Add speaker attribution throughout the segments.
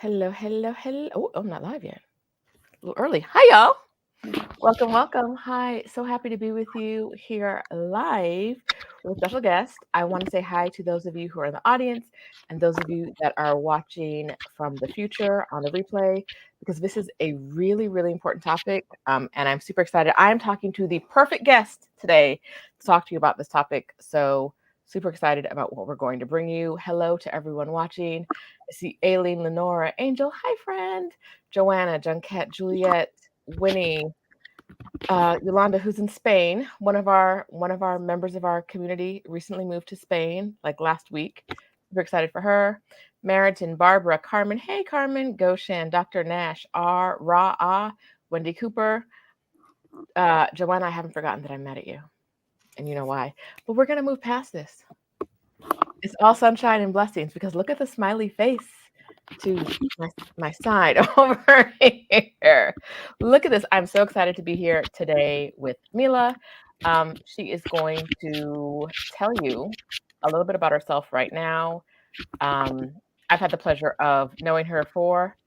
Speaker 1: Hello, hello, hello. Oh, I'm not live yet. A little early. Hi, y'all. Welcome, welcome. Hi. So happy to be with you here live with a special guest. I want to say hi to those of you who are in the audience and those of you that are watching from the future on the replay, because this is a really, really important topic. And I'm super excited. I'm talking to the perfect guest today to talk to you about this topic. So super excited about what we're going to bring you. Hello to everyone watching. I see Aileen, Lenora, Angel. Hi, friend. Joanna, Junket, Juliet, Winnie, Yolanda, who's in Spain. One of our members of our community recently moved to Spain, like last week. Super excited for her. Meriton, Barbara, Carmen. Hey, Carmen. Goshen, Dr. Nash, R. Ra, Ah, Wendy Cooper. Joanna, I haven't forgotten that I'm mad at you, and you know why. But we're gonna move past this. It's all sunshine and blessings because look at the smiley face to my side over here. Look at this. I'm so excited to be here today with Mila. She is going to tell you a little bit about herself right now. Um, I've had the pleasure of knowing her for,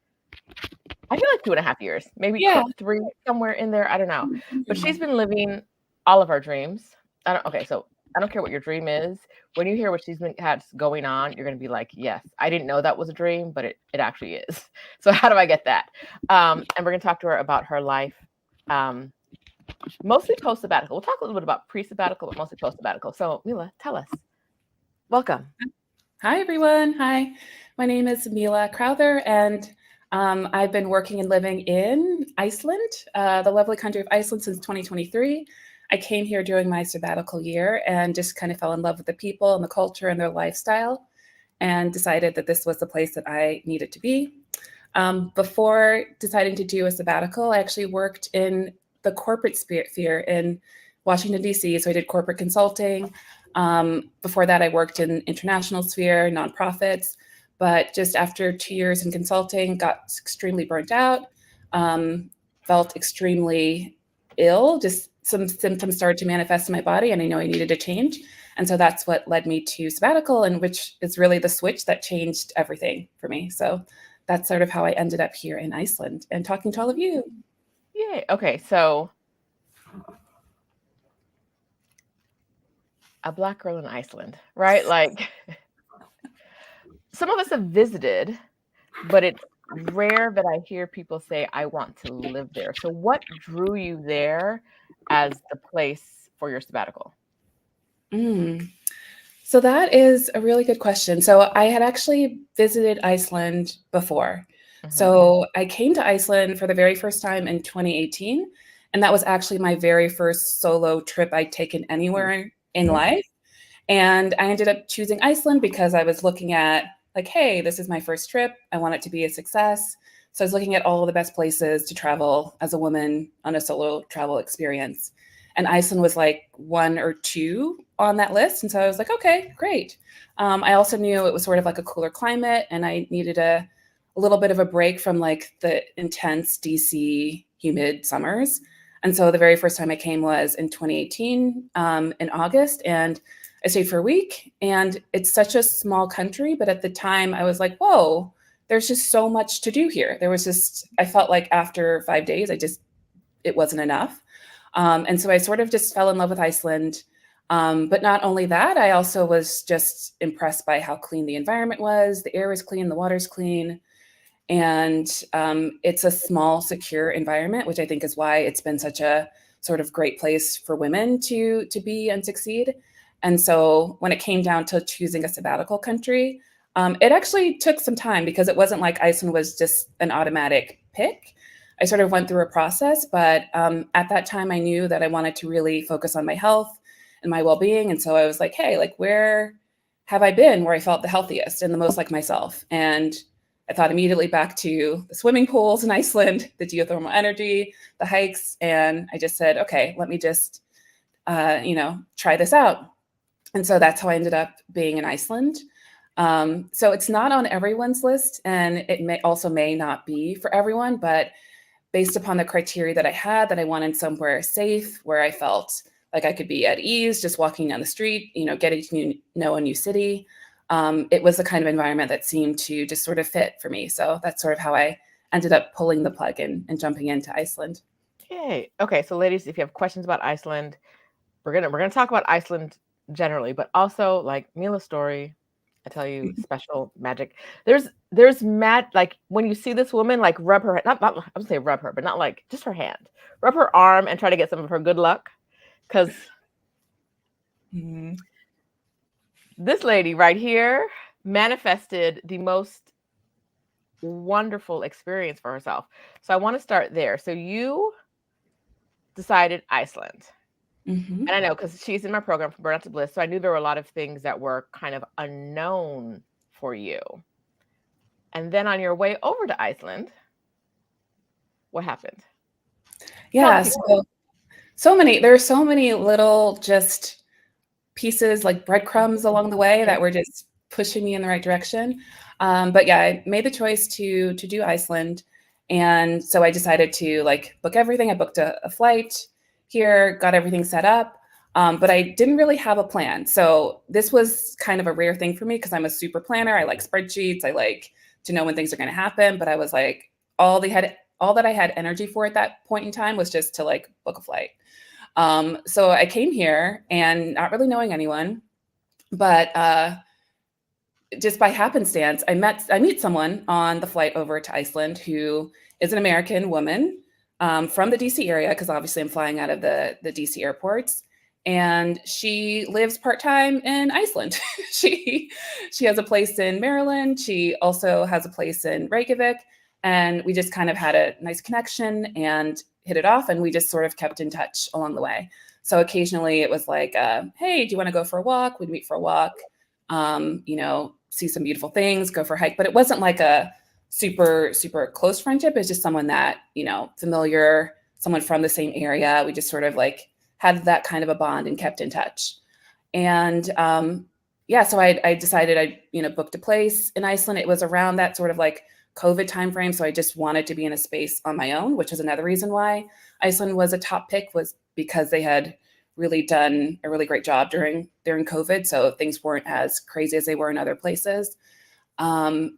Speaker 1: I feel like 2.5 years, maybe
Speaker 2: Yeah.
Speaker 1: three, somewhere in there. I don't know. But she's
Speaker 2: Mhm.
Speaker 1: been living all of our dreams. Okay, so I don't care what your dream is. When you hear what she's been had going on, you're gonna be like, yes, I didn't know that was a dream, but it actually is. So how do I get that? And we're gonna talk to her about her life, um, mostly post sabbatical. We'll talk a little bit about pre sabbatical, but mostly post sabbatical. So Mila, tell us. Welcome.
Speaker 2: Hi, everyone. Hi. My name is Mila Crowther, and I've been working and living in Iceland, the lovely country of Iceland, since 2023. I came here during my sabbatical year and just kind of fell in love with the people and the culture and their lifestyle and decided that this was the place that I needed to be. Before deciding to do a sabbatical, I actually worked in the corporate sphere in Washington, D.C. So I did corporate consulting. Before that, I worked in international sphere, nonprofits. But just after 2 years in consulting, got extremely burnt out, felt extremely ill. Just some symptoms started to manifest in my body, and I know I needed a change. And so that's what led me to sabbatical, and which is really the switch that changed everything for me. So that's sort of how I ended up here in Iceland and talking to all of you.
Speaker 1: Yay. Okay, so a Black girl in Iceland, right? Like some of us have visited, but it's rare that I hear people say, I want to live there. So, what drew you there as the place for your sabbatical?
Speaker 2: Mm. So that is a really good question. So I had actually visited Iceland before.
Speaker 1: Hmm.
Speaker 2: So I came to Iceland for the very first time in 2018. And that was actually my very first solo trip I'd taken anywhere in life. And I ended up choosing Iceland because I was looking at, like, hey, this is my first trip. I want it to be a success. So I was looking at all the best places to travel as a woman on a solo travel experience. And Iceland was like one or two on that list. And so I was like, okay, great. I also knew it was sort of like a cooler climate and I needed a little bit of a break from like the intense DC humid summers. And so the very first time I came was in 2018 in August. And I stayed for a week, and it's such a small country. But at the time, I was like, whoa, there's just so much to do here. I felt like after 5 days, it wasn't enough. And so I sort of just fell in love with Iceland. But not only that, I also was just impressed by how clean the environment was. The air was clean, the water's clean. And it's a small, secure environment, which I think is why it's been such a sort of great place for women to be and succeed. And so when it came down to choosing a sabbatical country, it actually took some time because it wasn't like Iceland was just an automatic pick. I sort of went through a process, but at that time I knew that I wanted to really focus on my health and my well-being. And so I was like, hey, like where have I been where I felt the healthiest and the most like myself? And I thought immediately back to the swimming pools in Iceland, the geothermal energy, the hikes, and I just said, okay, let me just, try this out. And so that's how I ended up being in Iceland. So it's not on everyone's list, and it may not be for everyone, but based upon the criteria that I had, that I wanted somewhere safe where I felt like I could be at ease, just walking down the street, getting to know a new city. it was the kind of environment that seemed to just sort of fit for me. So that's sort of how I ended up pulling the plug and jumping into Iceland.
Speaker 1: Yay. Okay, so ladies, if you have questions about Iceland, we're gonna talk about Iceland generally, but also like Mila's story. I tell you, special magic. There's like when you see this woman, like rub her, not I would say rub her, but not like just her hand, rub her arm and try to get some of her good luck, because this lady right here manifested the most wonderful experience for herself. So I want to start there. So you decided Iceland.
Speaker 2: Mm-hmm.
Speaker 1: And I know because she's in my program from Burnout to Bliss. So I knew there were a lot of things that were kind of unknown for you. And then on your way over to Iceland, what happened?
Speaker 2: Yeah. There are so many little just pieces like breadcrumbs along the way that were just pushing me in the right direction. But yeah, I made the choice to do Iceland. And so I decided to like book everything. I booked a flight here, got everything set up. But I didn't really have a plan. So this was kind of a rare thing for me because I'm a super planner. I like spreadsheets. I like to know when things are going to happen. But I was like, all that I had energy for at that point in time was just to like book a flight. So I came here and not really knowing anyone, but just by happenstance, I meet someone on the flight over to Iceland who is an American woman from the DC area, because obviously I'm flying out of the DC airports. And she lives part-time in Iceland. she has a place in Maryland. She also has a place in Reykjavik. And we just kind of had a nice connection and hit it off. And we just sort of kept in touch along the way. So occasionally it was like, hey, do you want to go for a walk? We'd meet for a walk, see some beautiful things, go for a hike. But it wasn't like a super, super close friendship. It's just someone that, familiar, someone from the same area. We just sort of like had that kind of a bond and kept in touch. And so I decided I booked a place in Iceland. It was around that sort of like COVID timeframe. So I just wanted to be in a space on my own, which is another reason why Iceland was a top pick, was because they had really done a really great job during COVID. So things weren't as crazy as they were in other places. So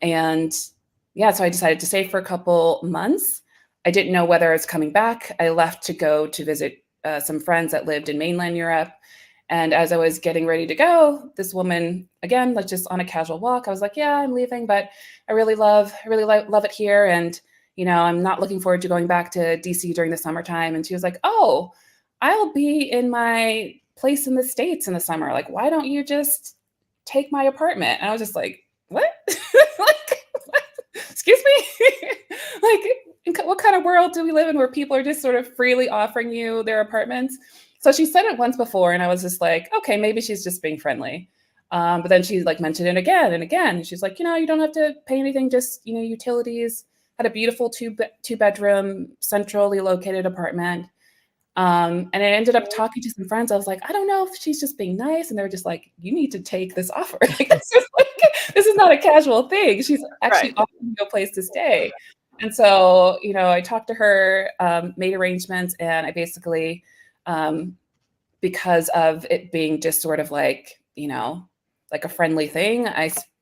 Speaker 2: I decided to stay for a couple months. I didn't know whether I was coming back. I left to go to visit some friends that lived in mainland Europe. And as I was getting ready to go, this woman, again, like just on a casual walk, I was like, yeah, I'm leaving, but I really love it here. And, I'm not looking forward to going back to DC during the summertime. And she was like, oh, I'll be in my place in the States in the summer. Like, why don't you just take my apartment? And I was just like, what? Like, what? Excuse me? Like, what kind of world do we live in where people are just sort of freely offering you their apartments? So she said it once before, and I was just like, okay, maybe she's just being friendly. But then she like mentioned it again and again. She's like, you don't have to pay anything, just, utilities. Had a beautiful two bedroom, centrally located apartment. And I ended up talking to some friends. I was like, I don't know if she's just being nice. And they were just like, you need to take this offer. Like, this is not a casual thing. She's actually offering you a place to stay. And so, I talked to her, made arrangements, and I basically, because of it being just sort of like, like a friendly thing,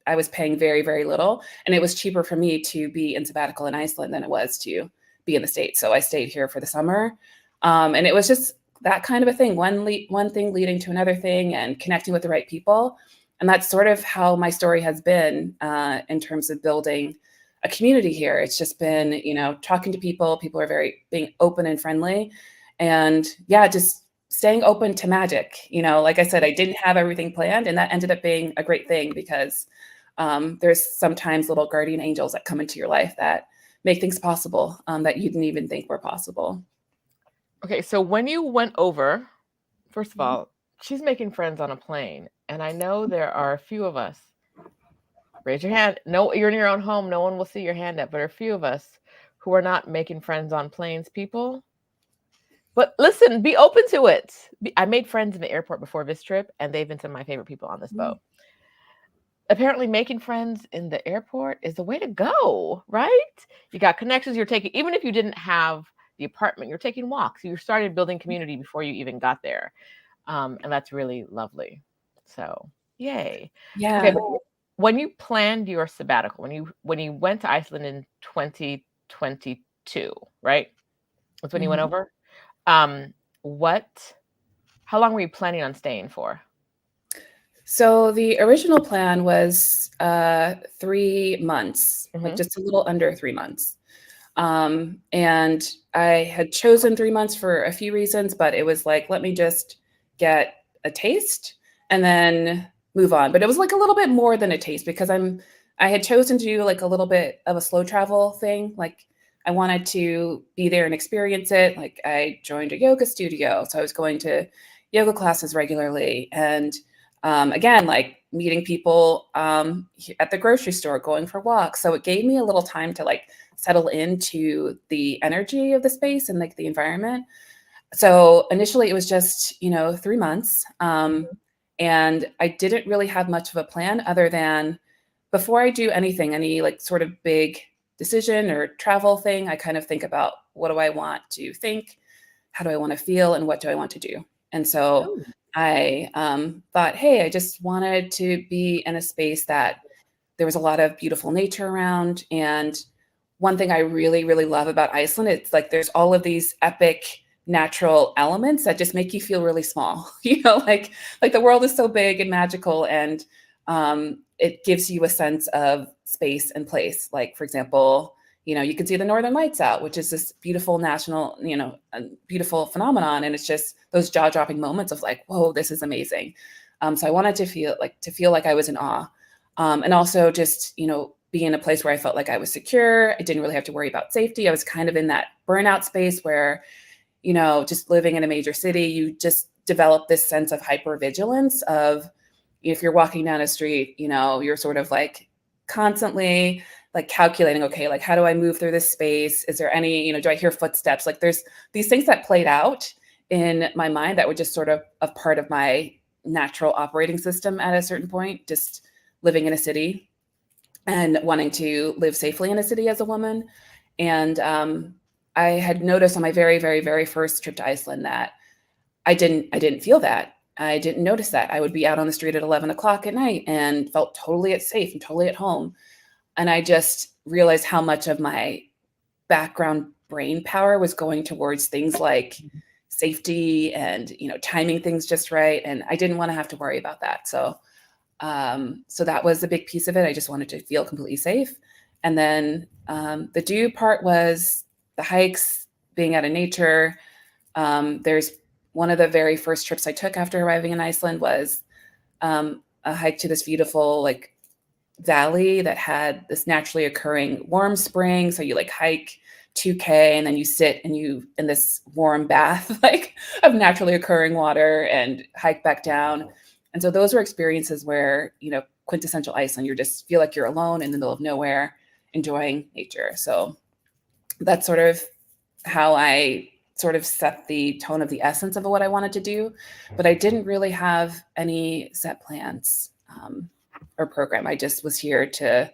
Speaker 2: I was paying very, very little. And it was cheaper for me to be in sabbatical in Iceland than it was to be in the States. So I stayed here for the summer. And it was just that kind of a thing, one thing leading to another thing and connecting with the right people. And that's sort of how my story has been in terms of building a community here. It's just been, talking to people. People are being open and friendly. And yeah, just staying open to magic. Like I said, I didn't have everything planned, and that ended up being a great thing because there's sometimes little guardian angels that come into your life that make things possible that you didn't even think were possible.
Speaker 1: Okay, so when you went over, first of all, she's making friends on a plane. And I know there are a few of us. Raise your hand. No, you're in your own home. No one will see your hand up. But there are a few of us who are not making friends on planes, people. But listen, be open to it. I made friends in the airport before this trip, and they've been some of my favorite people on this boat. Apparently, making friends in the airport is the way to go, right? You got connections you're taking, even if you didn't have the apartment, you're taking walks. You started building community before you even got there. And that's really lovely. So, yay.
Speaker 2: Yeah.
Speaker 1: Okay, when you planned your sabbatical, when you went to Iceland in 2022, right? That's when you went over. What? How long were you planning on staying for?
Speaker 2: So the original plan was 3 months, like just a little under 3 months. And I had chosen 3 months for a few reasons, but it was like, let me just get a taste and then move on. But it was like a little bit more than a taste because I had chosen to do like a little bit of a slow travel thing. Like I wanted to be there and experience it. Like I joined a yoga studio, so I was going to yoga classes regularly, and again, like meeting people at the grocery store, going for walks. So it gave me a little time to like settle into the energy of the space and like the environment. So initially it was just, 3 months. And I didn't really have much of a plan other than before I do anything, any like sort of big decision or travel thing, I kind of think about what do I want to think? How do I want to feel? And what do I want to do? And so
Speaker 1: Oh.
Speaker 2: I thought, hey, I just wanted to be in a space that there was a lot of beautiful nature around. And one thing I really, really love about Iceland, it's like there's all of these epic natural elements that just make you feel really small. Like the world is so big and magical, and it gives you a sense of space and place. Like, for example, you can see the Northern Lights out, which is this beautiful national, beautiful phenomenon. And it's just those jaw-dropping moments of like, whoa, this is amazing. So I wanted to feel like I was in awe. And also just, be in a place where I felt like I was secure. I didn't really have to worry about safety. I was kind of in that burnout space where, just living in a major city, you just develop this sense of hypervigilance of if you're walking down a street, you're sort of like constantly like calculating, okay, like how do I move through this space? Is there any, do I hear footsteps? Like there's these things that played out in my mind that were just sort of a part of my natural operating system at a certain point, just living in a city and wanting to live safely in a city as a woman. And I had noticed on my very, very, very first trip to Iceland that I didn't feel that. I didn't notice that. I would be out on the street at 11 o'clock at night and felt totally safe and totally at home. And I just realized how much of my background brain power was going towards things like safety and, timing things just right. And I didn't want to have to worry about that. So that was a big piece of it. I just wanted to feel completely safe. And then the do part was the hikes, being out in nature. There's one of the very first trips I took after arriving in Iceland was a hike to this beautiful like valley that had this naturally occurring warm spring. So you like hike 2K and then you sit and you in this warm bath like of naturally occurring water and hike back down. And so those were experiences where, quintessential Iceland, you just feel like you're alone in the middle of nowhere, enjoying nature. So that's sort of how I sort of set the tone of the essence of what I wanted to do. But I didn't really have any set plans or program. I just was here to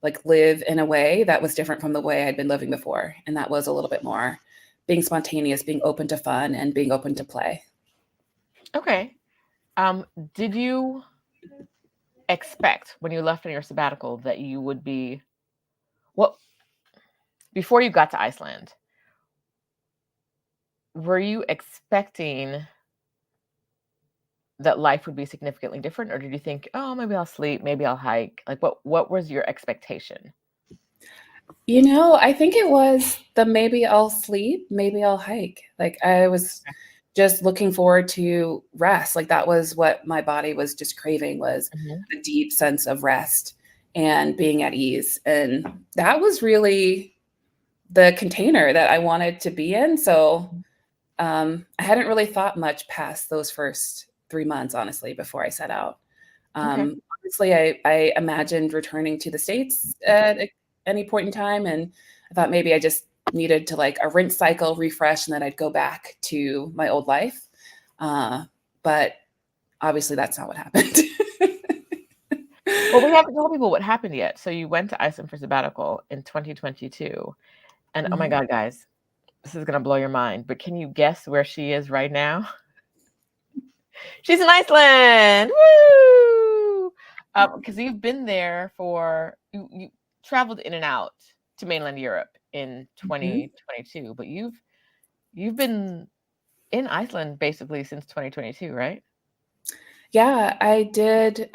Speaker 2: like live in a way that was different from the way I'd been living before. And that was a little bit more being spontaneous, being open to fun, and being open to play.
Speaker 1: Okay. Did you expect when you left on your sabbatical that you would be, well, before you got to Iceland, were you expecting that life would be significantly different, or did you think, oh, maybe I'll sleep, maybe I'll hike? Like what was your expectation?
Speaker 2: I think it was the maybe I'll sleep, maybe I'll hike. Like I was just looking forward to rest. Like that was what my body was just craving, was a deep sense of rest and being at ease. And that was really the container that I wanted to be in. So I hadn't really thought much past those first 3 months, honestly, before I set out. Obviously, I imagined returning to the States at any point in time. And I thought maybe I just needed to like a rinse cycle, refresh, and then I'd go back to my old life. But obviously that's not what happened.
Speaker 1: Well, we haven't told people what happened yet. So you went to Iceland for sabbatical in 2022. And oh my God, guys, this is going to blow your mind. But can you guess where she is right now? She's in Iceland. Woo! Because you've been there for you traveled in and out to mainland Europe in
Speaker 2: Mhm.
Speaker 1: 2022, but you've been in Iceland basically since 2022, right?
Speaker 2: Yeah, I did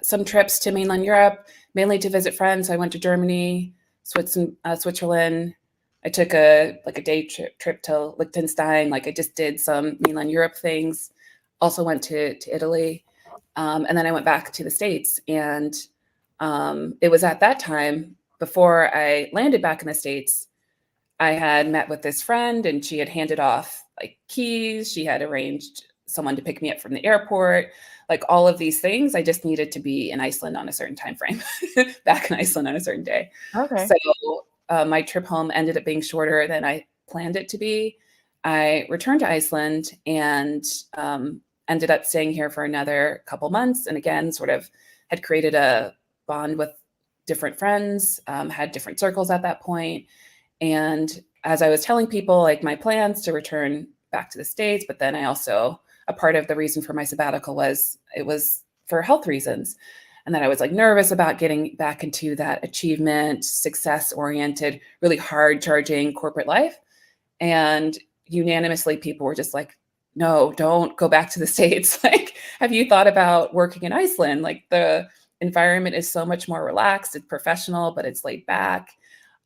Speaker 2: some trips to mainland Europe, mainly to visit friends. I went to Germany, Switzerland. I took a day trip to Liechtenstein. Like I just did some mainland Europe things. Also went to Italy, and then I went back to the States. And it was at that time before I landed back in the States. I had met with this friend and she had handed off like keys. She had arranged someone to pick me up from the airport, like all of these things. I just needed to be in Iceland on a certain time frame, back in Iceland on a certain day.
Speaker 1: Okay.
Speaker 2: So my trip home ended up being shorter than I planned it to be. I returned to Iceland and ended up staying here for another couple months. And again, sort of had created a bond with different friends, had different circles at that point, and as I was telling people, like my plans to return back to the States, but then I also, a part of the reason for my sabbatical was it was for health reasons. And then I was like nervous about getting back into that achievement, success oriented, really hard charging corporate life. And unanimously, people were just like, no, don't go back to the States. Like, have you thought about working in Iceland? Like, the environment is so much more relaxed, it's professional, but it's laid back.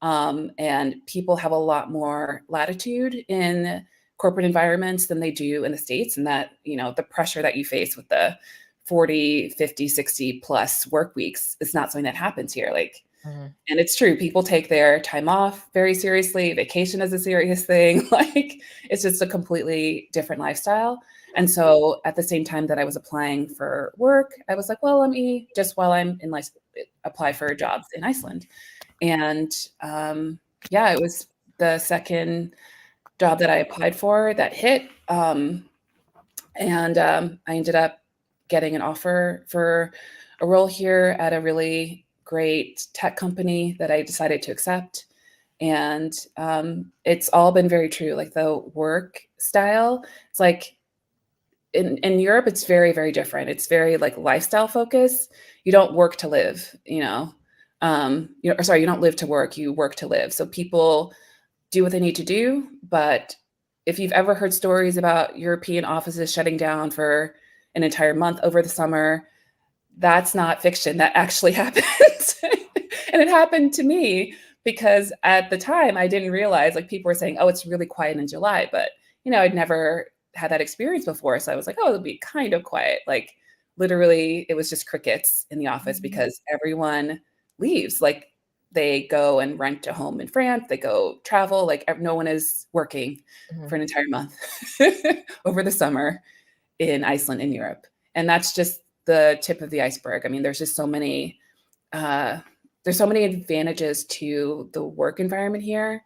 Speaker 2: And people have a lot more latitude in corporate environments than they do in the States. And that, the pressure that you face with the 40, 50, 60 plus work weeks is not something that happens here. Like,
Speaker 1: Mhm.
Speaker 2: and it's true, people take their time off very seriously. Vacation is a serious thing. Like, it's just a completely different lifestyle. And so at the same time that I was applying for work, I was like, well, let me just while I'm in life apply for jobs in Iceland. And yeah, it was the second job that I applied for that hit. And I ended up getting an offer for a role here at a really great tech company that I decided to accept. And it's all been very true. Like the work style, it's like in Europe, it's very, very different. It's very like lifestyle focused. You don't work to live, or sorry, you don't live to work, you work to live. So people do what they need to do. But if you've ever heard stories about European offices shutting down for an entire month over the summer, that's not fiction. That actually happens. And it happened to me because at the time I didn't realize, like, people were saying, oh, it's really quiet in July. But, I'd never had that experience before. So I was like, oh, it'll be kind of quiet. Like, literally, it was just crickets in the office because everyone leaves. Like, they go and rent a home in France, they go travel. Like, no one is working
Speaker 1: Mhm.
Speaker 2: for an entire month over the summer in Iceland, in Europe. And that's just the tip of the iceberg. I mean, uh, there's so many advantages to the work environment here,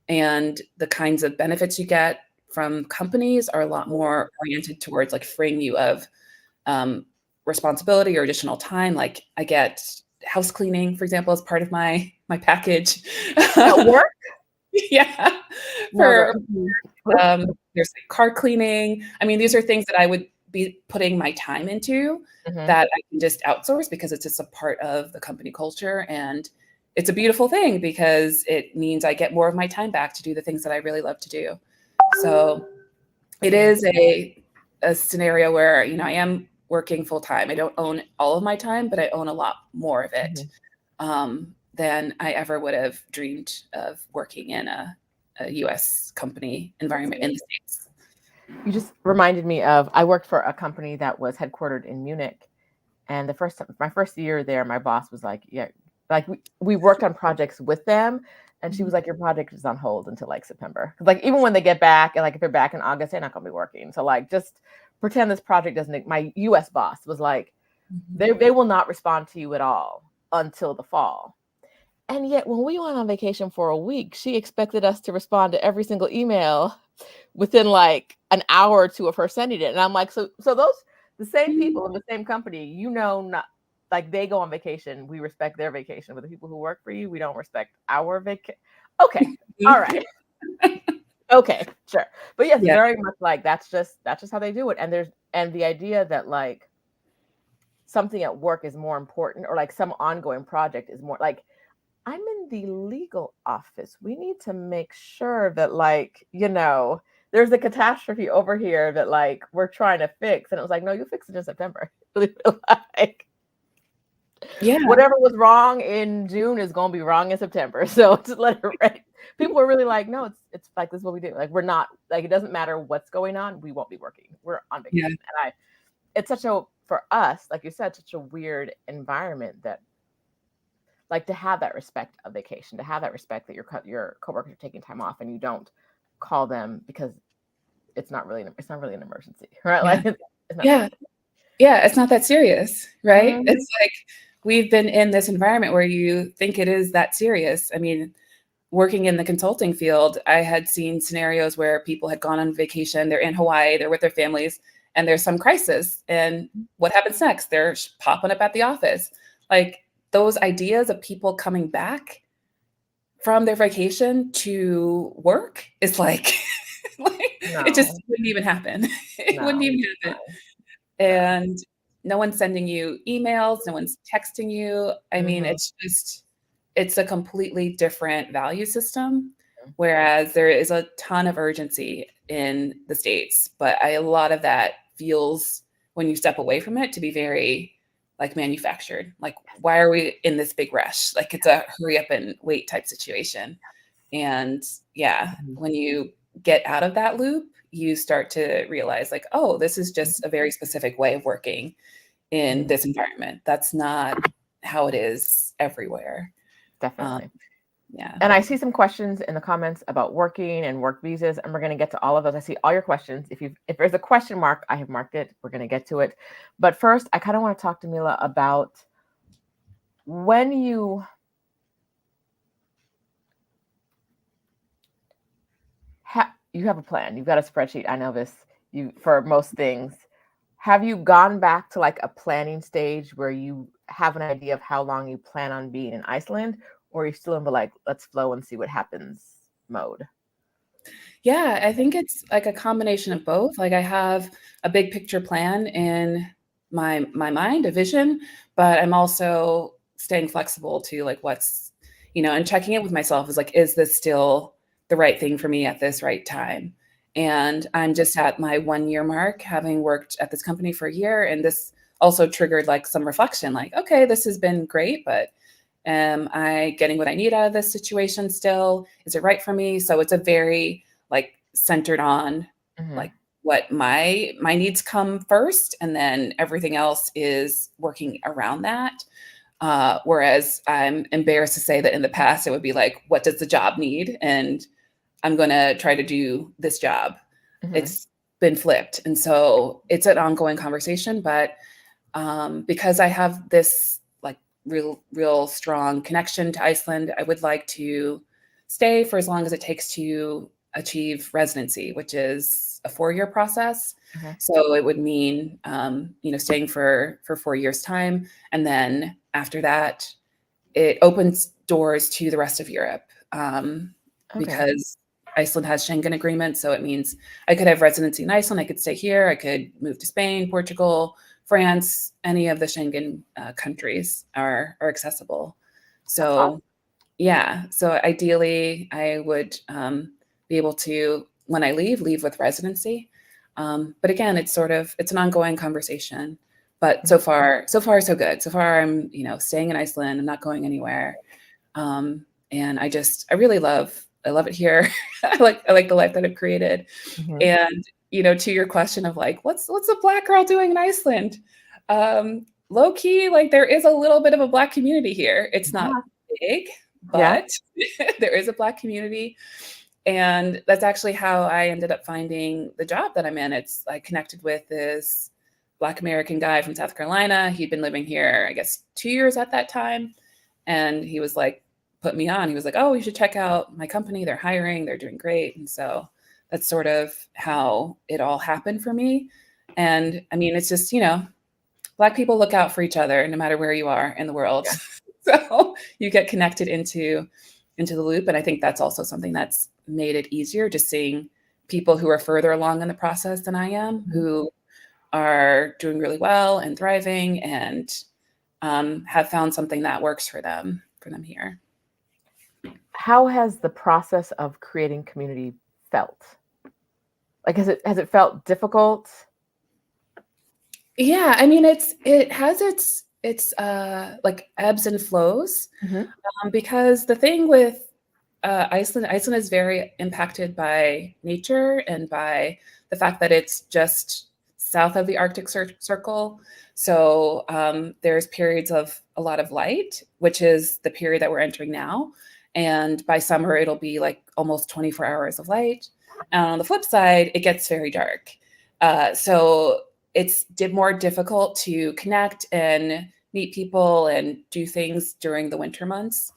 Speaker 2: and the kinds of benefits you get from companies are a lot more oriented towards like freeing you of um, responsibility or additional time. Like I get house cleaning, for example, as part of my package.
Speaker 1: At work?
Speaker 2: Yeah,
Speaker 1: No,
Speaker 2: for
Speaker 1: the
Speaker 2: there's like car cleaning. I mean, these are things that I would be putting my time into
Speaker 1: Mhm.
Speaker 2: that I can just outsource because it's just a part of the company culture. And it's a beautiful thing because it means I get more of my time back to do the things that I really love to do. So it
Speaker 1: Mhm.
Speaker 2: is a scenario where, I am working full time. I don't own all of my time, but I own a lot more of it
Speaker 1: Mhm.
Speaker 2: than I ever would have dreamed of working in a US company
Speaker 1: That's
Speaker 2: environment in the
Speaker 1: amazing.
Speaker 2: States.
Speaker 1: You just reminded me of I worked for a company that was headquartered in Munich, and my first year there, my boss was like, "Yeah," like we worked on projects with them, and she was like, "Your project is on hold until like September." 'Cause like even when they get back, and like if they're back in August, they're not gonna be working. So like just pretend this project doesn't. My U.S. boss was like,
Speaker 2: Mhm.
Speaker 1: they will not respond to you at all until the fall. And yet, when we went on vacation for a week, she expected us to respond to every single email within like an hour or two of her sending it. And I'm like, so those the same
Speaker 2: Mhm.
Speaker 1: people in the same company, not like they go on vacation, we respect their vacation, but the people who work for you, we don't respect our vacation. Okay, all right, okay, sure. But yes,
Speaker 2: Yeah.
Speaker 1: very much like that's just how they do it. And the idea that like something at work is more important, or like some ongoing project is more like, I'm in the legal office. We need to make sure that, like, there's a catastrophe over here that, like, we're trying to fix. And it was like, no, you'll fix it in September. Like,
Speaker 2: Yeah.
Speaker 1: whatever was wrong in June is going to be wrong in September. So just let it rest. People were really like, no, it's like, this is what we do. Like, we're not, like, it doesn't matter what's going on. We won't be working. We're on
Speaker 2: Yeah.
Speaker 1: vacation. And it's such a, for us, like you said, such a weird environment that, like, to have that respect of vacation, to have that respect that your coworkers are taking time off and you don't call them because it's not really an emergency, right?
Speaker 2: Yeah.
Speaker 1: Like, it's not
Speaker 2: Yeah. Yeah. It's not that serious, right?
Speaker 1: Mhm.
Speaker 2: It's like we've been in this environment where you think it is that serious. I mean, working in the consulting field, I had seen scenarios where people had gone on vacation, they're in Hawaii, they're with their families, and there's some crisis. And what happens next? They're popping up at the office. Like those ideas of people coming back from their vacation to work is like, it just
Speaker 1: No,
Speaker 2: wouldn't even happen. It wouldn't
Speaker 1: no,
Speaker 2: even happen.
Speaker 1: no.
Speaker 2: And no one's sending you emails, no one's texting you. I mean,
Speaker 1: Mhm.
Speaker 2: it's a completely different value system, whereas there is a ton of urgency in the States, but a lot of that feels, when you step away from it, to be very like manufactured. Like, why are we in this big rush? Like it's a hurry up and wait type situation. And yeah,
Speaker 1: Mhm.
Speaker 2: when you get out of that loop, you start to realize like, oh, this is just a very specific way of working in
Speaker 1: Mhm.
Speaker 2: this environment. That's not how it is everywhere. Um,
Speaker 1: Definitely.
Speaker 2: yeah.
Speaker 1: And I see some questions in the comments about working and work visas, and we're going to get to all of those. I see all your questions. If there's a question mark, I have marked it. We're going to get to it. But first, I kind of want to talk to Mila about when you you have a plan. You've got a spreadsheet. I know this. You for most things. Have you gone back to like a planning stage where you have an idea of how long you plan on being in Iceland, or are you still in the like, let's flow and see what happens mode?
Speaker 2: Yeah, I think it's like a combination of both. Like I have a big picture plan in my mind, a vision, but I'm also staying flexible to like what's, and checking it with myself is like, is this still the right thing for me at this right time? And I'm just at my 1 year mark, having worked at this company for a year. And this also triggered like some reflection, like, okay, this has been great, but am I getting what I need out of this situation still? Is it right for me? So it's a very like centered on
Speaker 1: Mm-hmm.
Speaker 2: like what my needs come first, and then everything else is working around that. Whereas I'm embarrassed to say that in the past it would be like, what does the job need? And I'm going to try to do this job.
Speaker 1: Mm-hmm.
Speaker 2: It's been flipped. And so it's an ongoing conversation, but because I have this like real strong connection to Iceland, I would like to stay for as long as it takes to achieve residency, which is a 4 year process.
Speaker 1: Okay.
Speaker 2: So it would mean, staying for 4 years time. And then after that, it opens doors to the rest of Europe,
Speaker 1: Okay.
Speaker 2: because Iceland has Schengen agreements. So it means I could have residency in Iceland. I could stay here. I could move to Spain, Portugal, France. Any of the Schengen countries are accessible.
Speaker 1: That's awesome.
Speaker 2: So yeah. So ideally, I would be able to, when I leave with residency. But again, it's an ongoing conversation. But so far, so good. So far, I'm staying in Iceland. I'm not going anywhere. And I really I love it here. I like the life that I've created.
Speaker 1: Mm-hmm.
Speaker 2: And to your question of like, what's a Black girl doing in Iceland? Low key, like there is a little bit of a Black community here. It's not big,
Speaker 1: Yeah.
Speaker 2: but there is a Black community. And that's actually how I ended up finding the job that I'm in. I connected with this Black American guy from South Carolina. He'd been living here, I guess, 2 years at that time. And he was like, put me on. He was like, oh, you should check out my company. They're hiring. They're doing great. And so that's sort of how it all happened for me. And I mean, it's just, Black people look out for each other no matter where you are in the world.
Speaker 1: Yeah.
Speaker 2: So you get connected into the loop. And I think that's also something that's made it easier, just seeing people who are further along in the process than I am, who are doing really well and thriving and have found something that works for them here.
Speaker 1: How has the process of creating community felt? Like, has it felt difficult?
Speaker 2: Yeah, I mean, it has its like ebbs and flows,
Speaker 1: Mhm.
Speaker 2: because the thing with Iceland is very impacted by nature and by the fact that it's just south of the Arctic Circle. So there's periods of a lot of light, which is the period that we're entering now. And by summer, it'll be like almost 24 hours of light. And on the flip side, it gets very dark. So it's more difficult to connect and meet people and do things during the winter months.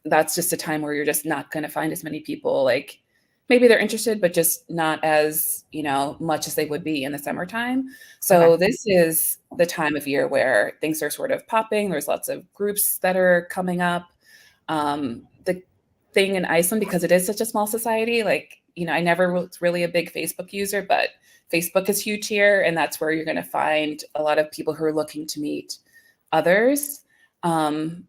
Speaker 2: That's just a time where you're just not going to find as many people. Like maybe they're interested, but just not as, much as they would be in the summertime. So
Speaker 1: Okay.
Speaker 2: this is the time of year where things are sort of popping. There's lots of groups that are coming up. The thing in Iceland, because it is such a small society, like, I never was really a big Facebook user, but Facebook is huge here. And that's where you're going to find a lot of people who are looking to meet others. And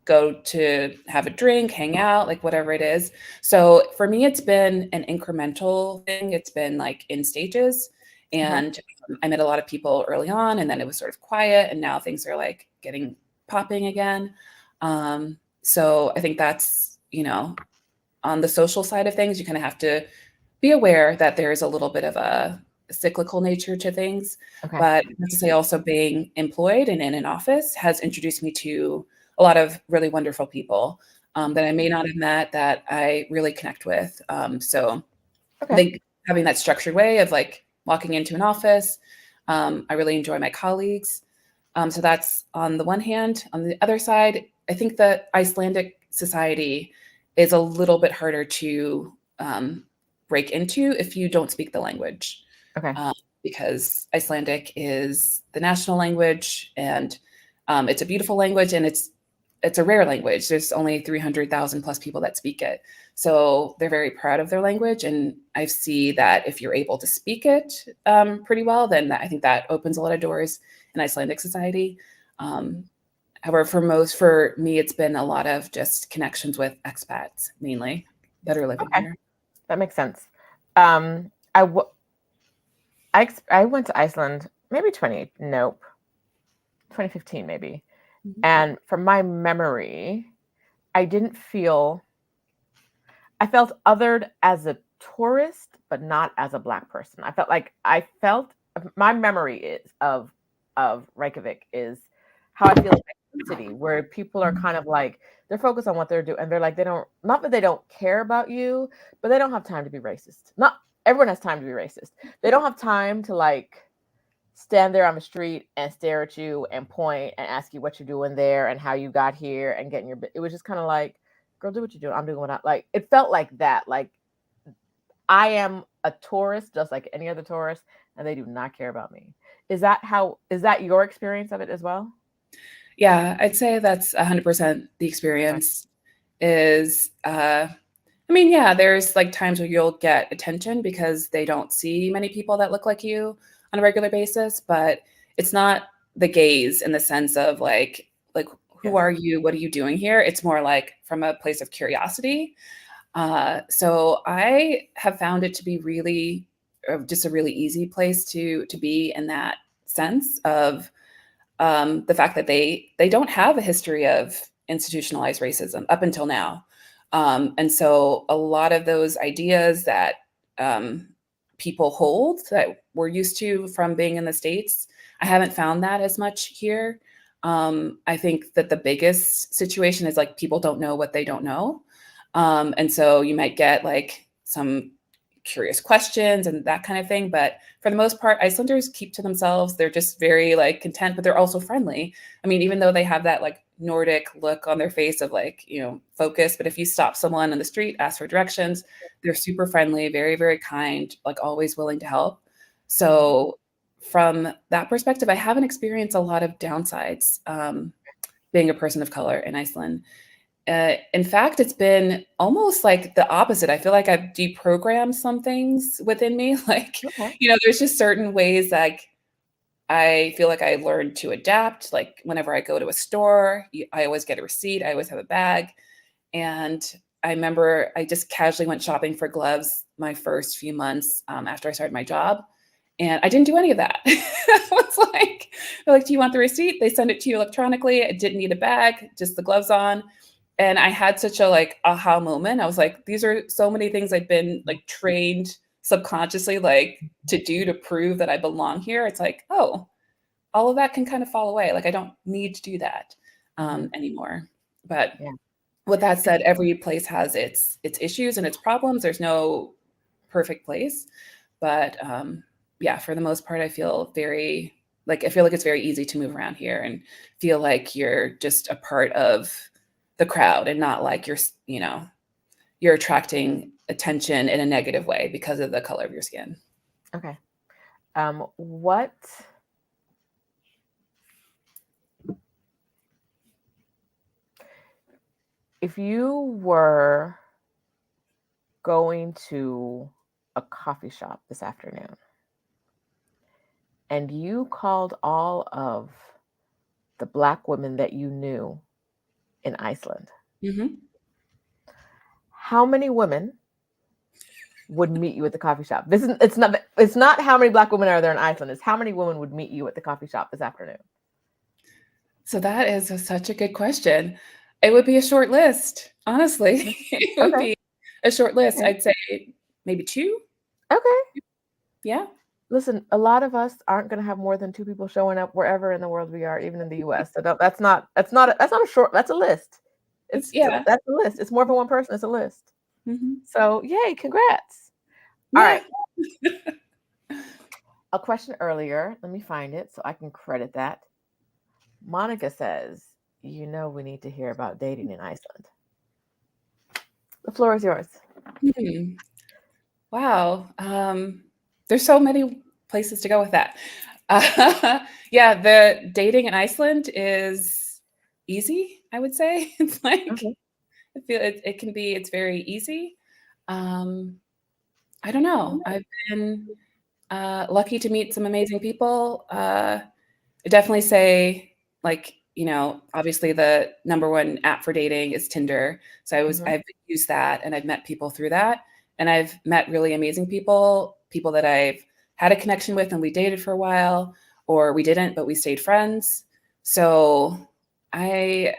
Speaker 2: go to have a drink, hang out, like whatever it is. So for me, it's been an incremental thing. It's been like in stages.
Speaker 1: Okay.
Speaker 2: And I met a lot of people early on, and then it was sort of quiet. And now things are like getting popping again. So I think that's, on the social side of things, you kind of have to be aware that there's a little bit of a cyclical nature to things.
Speaker 1: Okay.
Speaker 2: But I have to say also being employed and in an office has introduced me to a lot of really wonderful people that I may not have met that I really connect with. So I
Speaker 1: Okay.
Speaker 2: think having that structured way of like walking into an office, I really enjoy my colleagues. So that's on the one hand. On the other side, I think that Icelandic society is a little bit harder to break into if you don't speak the language,
Speaker 1: Okay.
Speaker 2: because Icelandic is the national language, and it's a beautiful language, and it's a rare language. There's only 300,000 plus people that speak it. So they're very proud of their language. And I see that if you're able to speak it pretty well, then I think that opens a lot of doors in Icelandic society. However, for me, it's been a lot of just connections with expats mainly that are living
Speaker 1: Okay.
Speaker 2: here.
Speaker 1: That makes sense. Um, I, w- I went to Iceland maybe 2015 maybe.
Speaker 2: Mhm.
Speaker 1: And from my memory, I didn't feel, I felt othered as a tourist, but not as a Black person. I felt my memory is of Reykjavik is how I feel in the city, where people are kind of like they're focused on what they're doing, and they're like they don't not that they don't care about you, but they don't have time to be racist. Not everyone has time to be racist. They don't have time to like stand there on the street and stare at you and point and ask you what you're doing there and how you got here and getting your. It was just kind of like, girl, do what you're doing. I'm doing what I like. It felt like that. Like I am a tourist, just like any other tourist, and they do not care about me. Is that your experience of it as well?
Speaker 2: Yeah, I'd say that's 100% the
Speaker 1: Okay.
Speaker 2: experience is, I mean, yeah, there's like times where you'll get attention because they don't see many people that look like you on a regular basis, but it's not the gaze in the sense of like who
Speaker 1: Yes.
Speaker 2: are you? What are you doing here? It's more like from a place of curiosity. So I have found it to be really just a really easy place to be in that sense of the fact that they don't have a history of institutionalized racism up until now. And so a lot of those ideas that um, people hold that we're used to from being in the States, I haven't found that as much here. I think that the biggest situation is like people don't know what they don't know. And so you might get like some curious questions and that kind of thing. But for the most part, Icelanders keep to themselves. They're just very like content, but they're also friendly. I mean, even though they have that like Nordic look on their face of like, focus, but if you stop someone on the street, ask for directions, they're super friendly, very, very kind, like always willing to help. So from that perspective, I haven't experienced a lot of downsides being a person of color in Iceland. In fact, it's been almost like the opposite. I feel like I've deprogrammed some things within me. Like,
Speaker 1: Okay.
Speaker 2: there's just certain ways like I feel like I learned to adapt. Like whenever I go to a store, I always get a receipt. I always have a bag. And I remember I just casually went shopping for gloves my first few months after I started my job. And I didn't do any of that. I was like, they're like, do you want the receipt? They send it to you electronically. I didn't need a bag, just the gloves on. And I had such a like aha moment. I was like, these are so many things I've been like trained subconsciously like to do to prove that I belong here. It's like, oh, all of that can kind of fall away. Like I don't need to do that anymore. But
Speaker 1: Yeah.
Speaker 2: with that said, every place has its issues and its problems. There's no perfect place. But yeah, for the most part, I feel like it's very easy to move around here and feel like you're just a part of the crowd and not like you're attracting attention in a negative way because of the color of your skin.
Speaker 1: Okay. What if you were going to a coffee shop this afternoon and you called all of the Black women that you knew in Iceland,
Speaker 2: Mm-hmm.
Speaker 1: how many women would meet you at the coffee shop? It's not how many Black women are there in Iceland. It's how many women would meet you at the coffee shop this afternoon.
Speaker 2: So that is such a good question. It would be a short list, honestly. It would
Speaker 1: Okay.
Speaker 2: be a short list.
Speaker 1: Okay.
Speaker 2: I'd say maybe 2.
Speaker 1: Okay.
Speaker 2: Yeah.
Speaker 1: Listen, a lot of us aren't going to have more than 2 people showing up wherever in the world we are, even in the U.S. So that's not a short. That's a list.
Speaker 2: Yeah.
Speaker 1: That's a list. It's more for one person. It's a list.
Speaker 2: Mhm.
Speaker 1: So yay, congrats. All
Speaker 2: Yeah.
Speaker 1: right. A question earlier. Let me find it so I can credit that. Monica says, we need to hear about dating in Iceland. The floor is yours.
Speaker 2: Hmm. Wow. There's so many places to go with that. Yeah, the dating in Iceland is easy, I would say. It's like
Speaker 1: Okay.
Speaker 2: I feel it can be, it's very easy. Um, I don't know. I've been lucky to meet some amazing people. I definitely say, like, obviously the number one app for dating is Tinder. So
Speaker 1: Mhm.
Speaker 2: I've used that and I've met people through that. And I've met really amazing people that I've had a connection with and we dated for a while, or we didn't, but we stayed friends. So I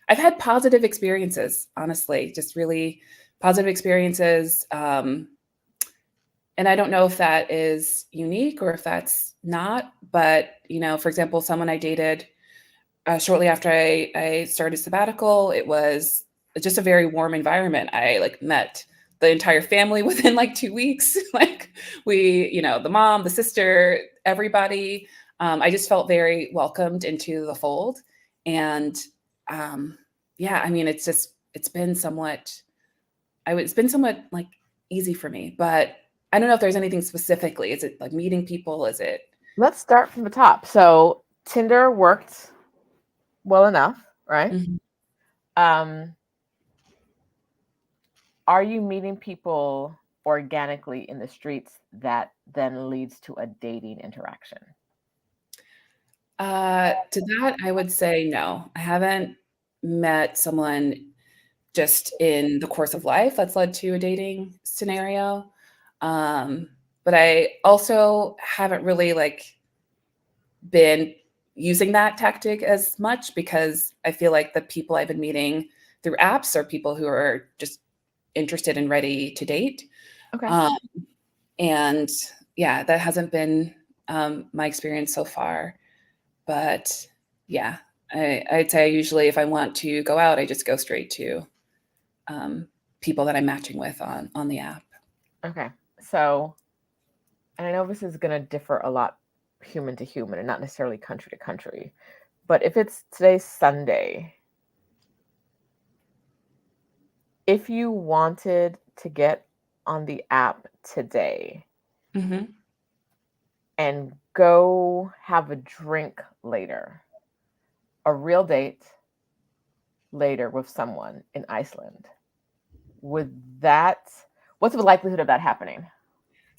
Speaker 2: I've had positive experiences, honestly, just really positive experiences. And I don't know if that is unique or if that's not, but for example, someone I dated shortly after I started Sabbatical, it was just a very warm environment. I like met the entire family within like 2 weeks. Like the mom, the sister, everybody. I just felt very welcomed into the fold. And yeah, I mean, it's been somewhat like easy for me, but I don't know if there's anything specifically. Is it like meeting people? Is it?
Speaker 1: Let's start from the top. So Tinder worked well enough, right?
Speaker 2: Mhm.
Speaker 1: Um, are you meeting people organically in the streets that then leads to a dating interaction?
Speaker 2: To that, I would say no. I haven't met someone just in the course of life that's led to a dating scenario. Um, but I also haven't really like been using that tactic as much because I feel like the people I've been meeting through apps are people who are just interested and ready to date.
Speaker 1: Okay.
Speaker 2: Um, and yeah, that hasn't been my experience so far. But yeah, I'd say usually if I want to go out, I just go straight to people that I'm matching with on the app.
Speaker 1: Okay. So, and I know this is going to differ a lot human to human and not necessarily country to country, but if it's today's Sunday, if you wanted to get on the app today
Speaker 2: Mm-hmm.
Speaker 1: and go have a drink later, a real date, later with someone in Iceland, what's the likelihood of that happening?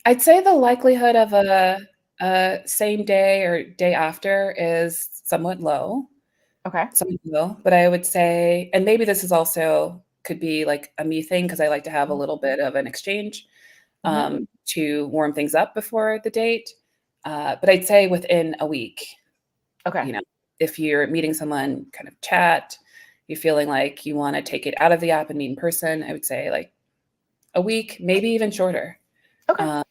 Speaker 2: I'd say the likelihood of a same day or day after is somewhat low.
Speaker 1: Okay.
Speaker 2: Somewhat low, but I would say, and maybe this is also could be like a me thing because I like to have a little bit of an exchange
Speaker 1: Mm-hmm.
Speaker 2: to warm things up before the date. But I'd say within a week,
Speaker 1: Okay.
Speaker 2: you know, if you're meeting someone, kind of chat, you're feeling like you want to take it out of the app and meet in person, I would say like a week, maybe even shorter.
Speaker 1: Okay.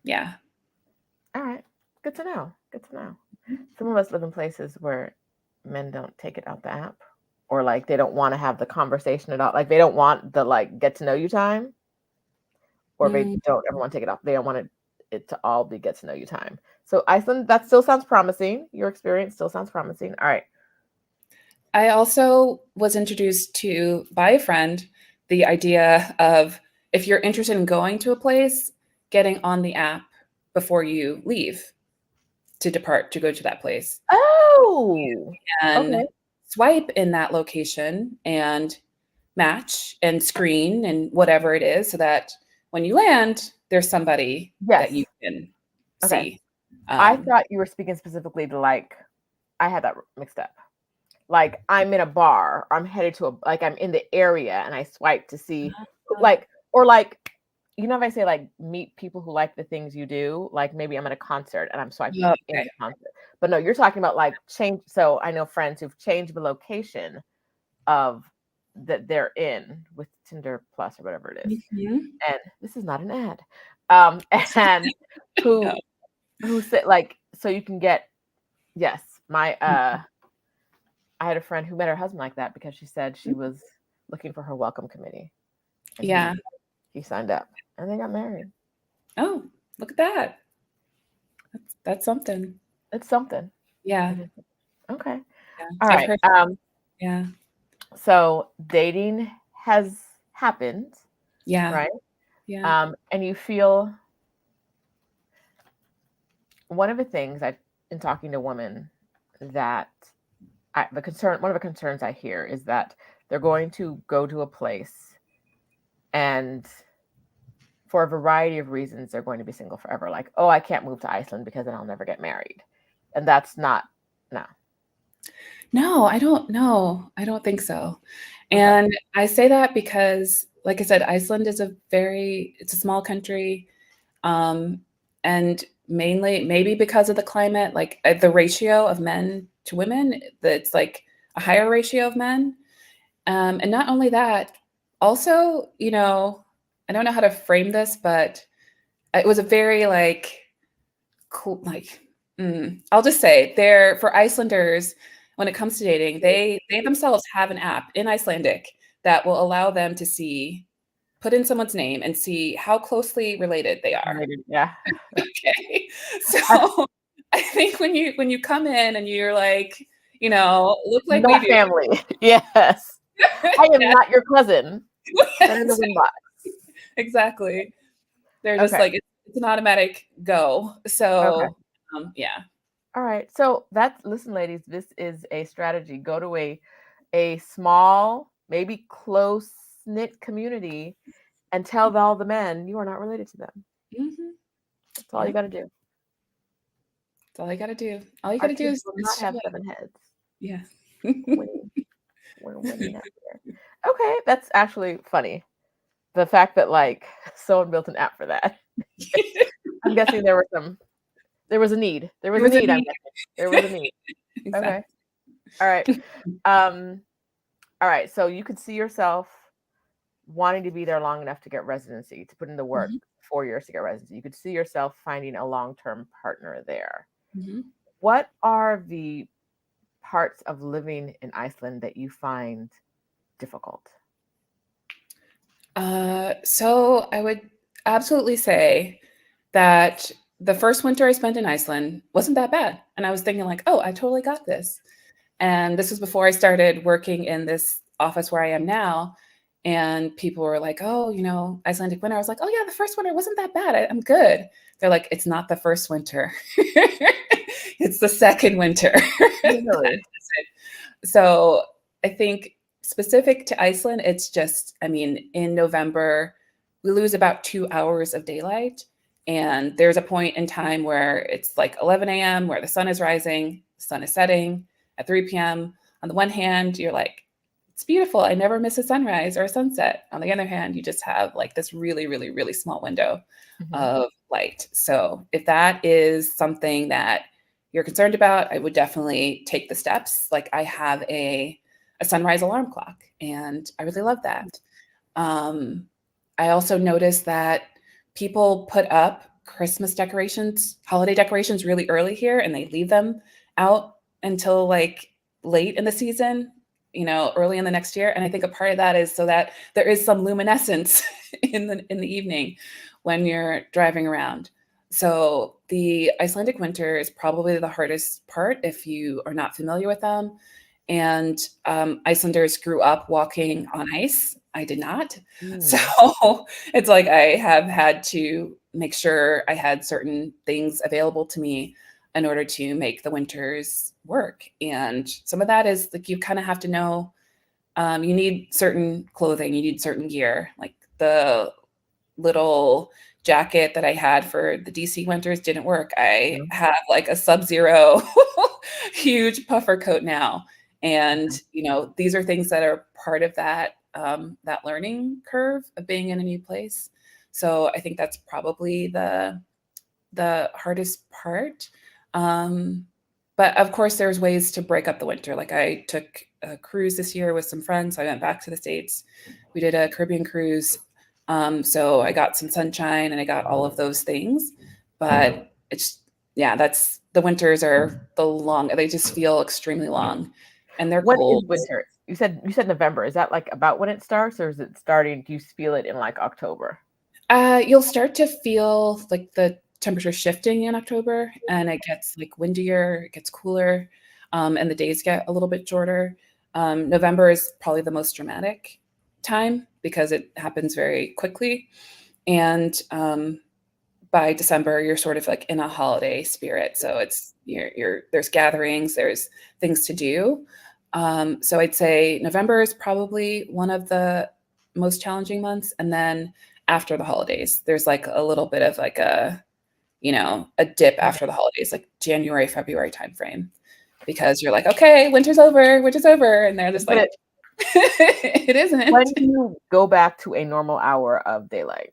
Speaker 2: Yeah.
Speaker 1: All right. Good to know. Good to know. Some of us live in places where men don't take it out the app, or like they don't want to have the conversation at all. Like they don't want the like get to know you time, or they
Speaker 2: Mm.
Speaker 1: don't ever want to take it off. They don't want it to all be get to know you time. So Iceland, that still sounds promising. Your experience still sounds promising. All right.
Speaker 2: I also was introduced to by a friend the idea of if you're interested in going to a place, getting on the app before you leave to depart to go to that place
Speaker 1: Oh, okay.
Speaker 2: and swipe in that location and match and screen and whatever it is so that when you land, there's somebody that you
Speaker 1: Yes.
Speaker 2: can
Speaker 1: Okay.
Speaker 2: see.
Speaker 1: I
Speaker 2: Um,
Speaker 1: thought you were speaking specifically to like, I had that mixed up. Like I'm in a bar, or I'm headed to like I'm in the area and I swipe to see like, or like, you know, if I say like meet people who like the things you do, like maybe I'm at a concert and I'm swiping in
Speaker 2: okay.
Speaker 1: the concert. But no, you're talking about like change. So I know friends who've changed the location of that they're in with Tinder Plus or whatever it is.
Speaker 2: Mhm.
Speaker 1: And this is not an ad. And
Speaker 2: No.
Speaker 1: who said like so you can get yes, my I had a friend who met her husband like that because she said she was looking for her welcome committee and
Speaker 2: Yeah.
Speaker 1: he signed up and they got married.
Speaker 2: Oh, look at that. That's something.
Speaker 1: It's something.
Speaker 2: Yeah.
Speaker 1: It is. Okay.
Speaker 2: Yeah.
Speaker 1: All
Speaker 2: I've
Speaker 1: right.
Speaker 2: heard. Yeah.
Speaker 1: So dating has happened,
Speaker 2: Yeah.
Speaker 1: right?
Speaker 2: Yeah.
Speaker 1: And you feel one of the things I in talking to women that one of the concerns I hear is that they're going to go to a place and for a variety of reasons they're going to be single forever. Like, oh, I can't move to Iceland because then I'll never get married. And that's not no.
Speaker 2: No, I don't know. I don't think so.
Speaker 1: Okay.
Speaker 2: And I say that because, like I said, Iceland is it's a small country. Um, and mainly maybe because of the climate, like the ratio of men to women, that's like a higher ratio of men. And not only that, also, I don't know how to frame this, but it was a very like cool, like, I'll just say there for Icelanders, when it comes to dating, they themselves have an app in Icelandic that will allow them to put in someone's name and see how closely related they are.
Speaker 1: Yeah.
Speaker 2: Okay. So I think when you come in and you're like, look like we
Speaker 1: Not
Speaker 2: do.
Speaker 1: family. Yes. I am
Speaker 2: Yeah,
Speaker 1: not your cousin. Send in the
Speaker 2: yes,
Speaker 1: wind box.
Speaker 2: exactly. They're just
Speaker 1: Okay.
Speaker 2: like it's an automatic go.
Speaker 1: Okay.
Speaker 2: So yeah.
Speaker 1: All right. So listen, ladies, this is a strategy. Go to a small, maybe close knit community and tell all the men you are not related to them.
Speaker 2: Hmm.
Speaker 1: That's all you
Speaker 2: Yeah.
Speaker 1: got to do.
Speaker 2: That's all you got to do. All you got
Speaker 1: Our
Speaker 2: to do
Speaker 1: kids
Speaker 2: is,
Speaker 1: will not
Speaker 2: is show
Speaker 1: have
Speaker 2: up.
Speaker 1: 7 heads.
Speaker 2: Yeah.
Speaker 1: Winning. We're winning out here. Okay, that's actually funny. The fact that like someone built an app for that. I'm guessing there was a need. There was
Speaker 2: There
Speaker 1: a
Speaker 2: was a
Speaker 1: need, I'm
Speaker 2: need.
Speaker 1: guessing. There was a need. Okay.
Speaker 2: Exactly.
Speaker 1: All right. Um, all right. So you could see yourself wanting to be there long enough to get residency, to put in the work,
Speaker 2: Mhm,
Speaker 1: 4 years to get residency. You could see yourself finding a long-term partner there.
Speaker 2: mhm.
Speaker 1: What are the parts of living in Iceland that you find difficult?
Speaker 2: So I would absolutely say that the first winter I spent in Iceland wasn't that bad. And I was thinking like, oh, I totally got this. And this was before I started working in this office where I am now. And people were like, oh, Icelandic winter. I was like, oh yeah, the first winter wasn't that bad. I'm good. They're like, it's not the first winter. It's the second winter.
Speaker 1: Really?
Speaker 2: So I think specific to Iceland, it's just, I mean, in November, we lose about 2 hours of daylight. And there's a point in time where it's like 11 a.m., where the sun is rising, the sun is setting at 3 p.m. On the one hand, you're like, it's beautiful. I never miss a sunrise or a sunset. On the other hand, you just have like this really, really, really small window of light. So if that is something that you're concerned about, I would definitely take the steps. Like I have a sunrise alarm clock, and I really love that. I also noticed that people put up Christmas decorations, holiday decorations really early here, and they leave them out until like late in the season, early in the next year. And I think a part of that is so that there is some luminescence in the evening when you're driving around. So the Icelandic winter is probably the hardest part if you are not familiar with them. And Icelanders grew up walking on ice. I did not. So it's like I have had to make sure I had certain things available to me in order to make the winters work. And some of that is like you kind of have to know you need certain clothing, you need certain gear. Like the little jacket that I had for the DC winters didn't work. I have like a sub-zero huge puffer coat now. And, these are things that are part of that learning curve of being in a new place. So I think that's probably the hardest part. But of course, there's ways to break up the winter. Like I took a cruise this year with some friends. So I went back to the States. We did a Caribbean cruise. So I got some sunshine and I got all of those things. But that's the winters are they just feel extremely long, and they're
Speaker 1: What
Speaker 2: cold.
Speaker 1: is winter? You said November. Is that like about when it starts, or is it starting? Do you feel it in like October?
Speaker 2: You'll start to feel like the temperature shifting in October, and it gets like windier, it gets cooler, and the days get a little bit shorter. November is probably the most dramatic time because it happens very quickly. And by December, you're sort of like in a holiday spirit. So it's there's gatherings, there's things to do. So I'd say November is probably one of the most challenging months. And then after the holidays, there's like a little bit of like a dip after the holidays, like January, February timeframe, because you're like, okay, winter's over. And they're just like, it isn't.
Speaker 1: When do you go back to a normal hour of daylight?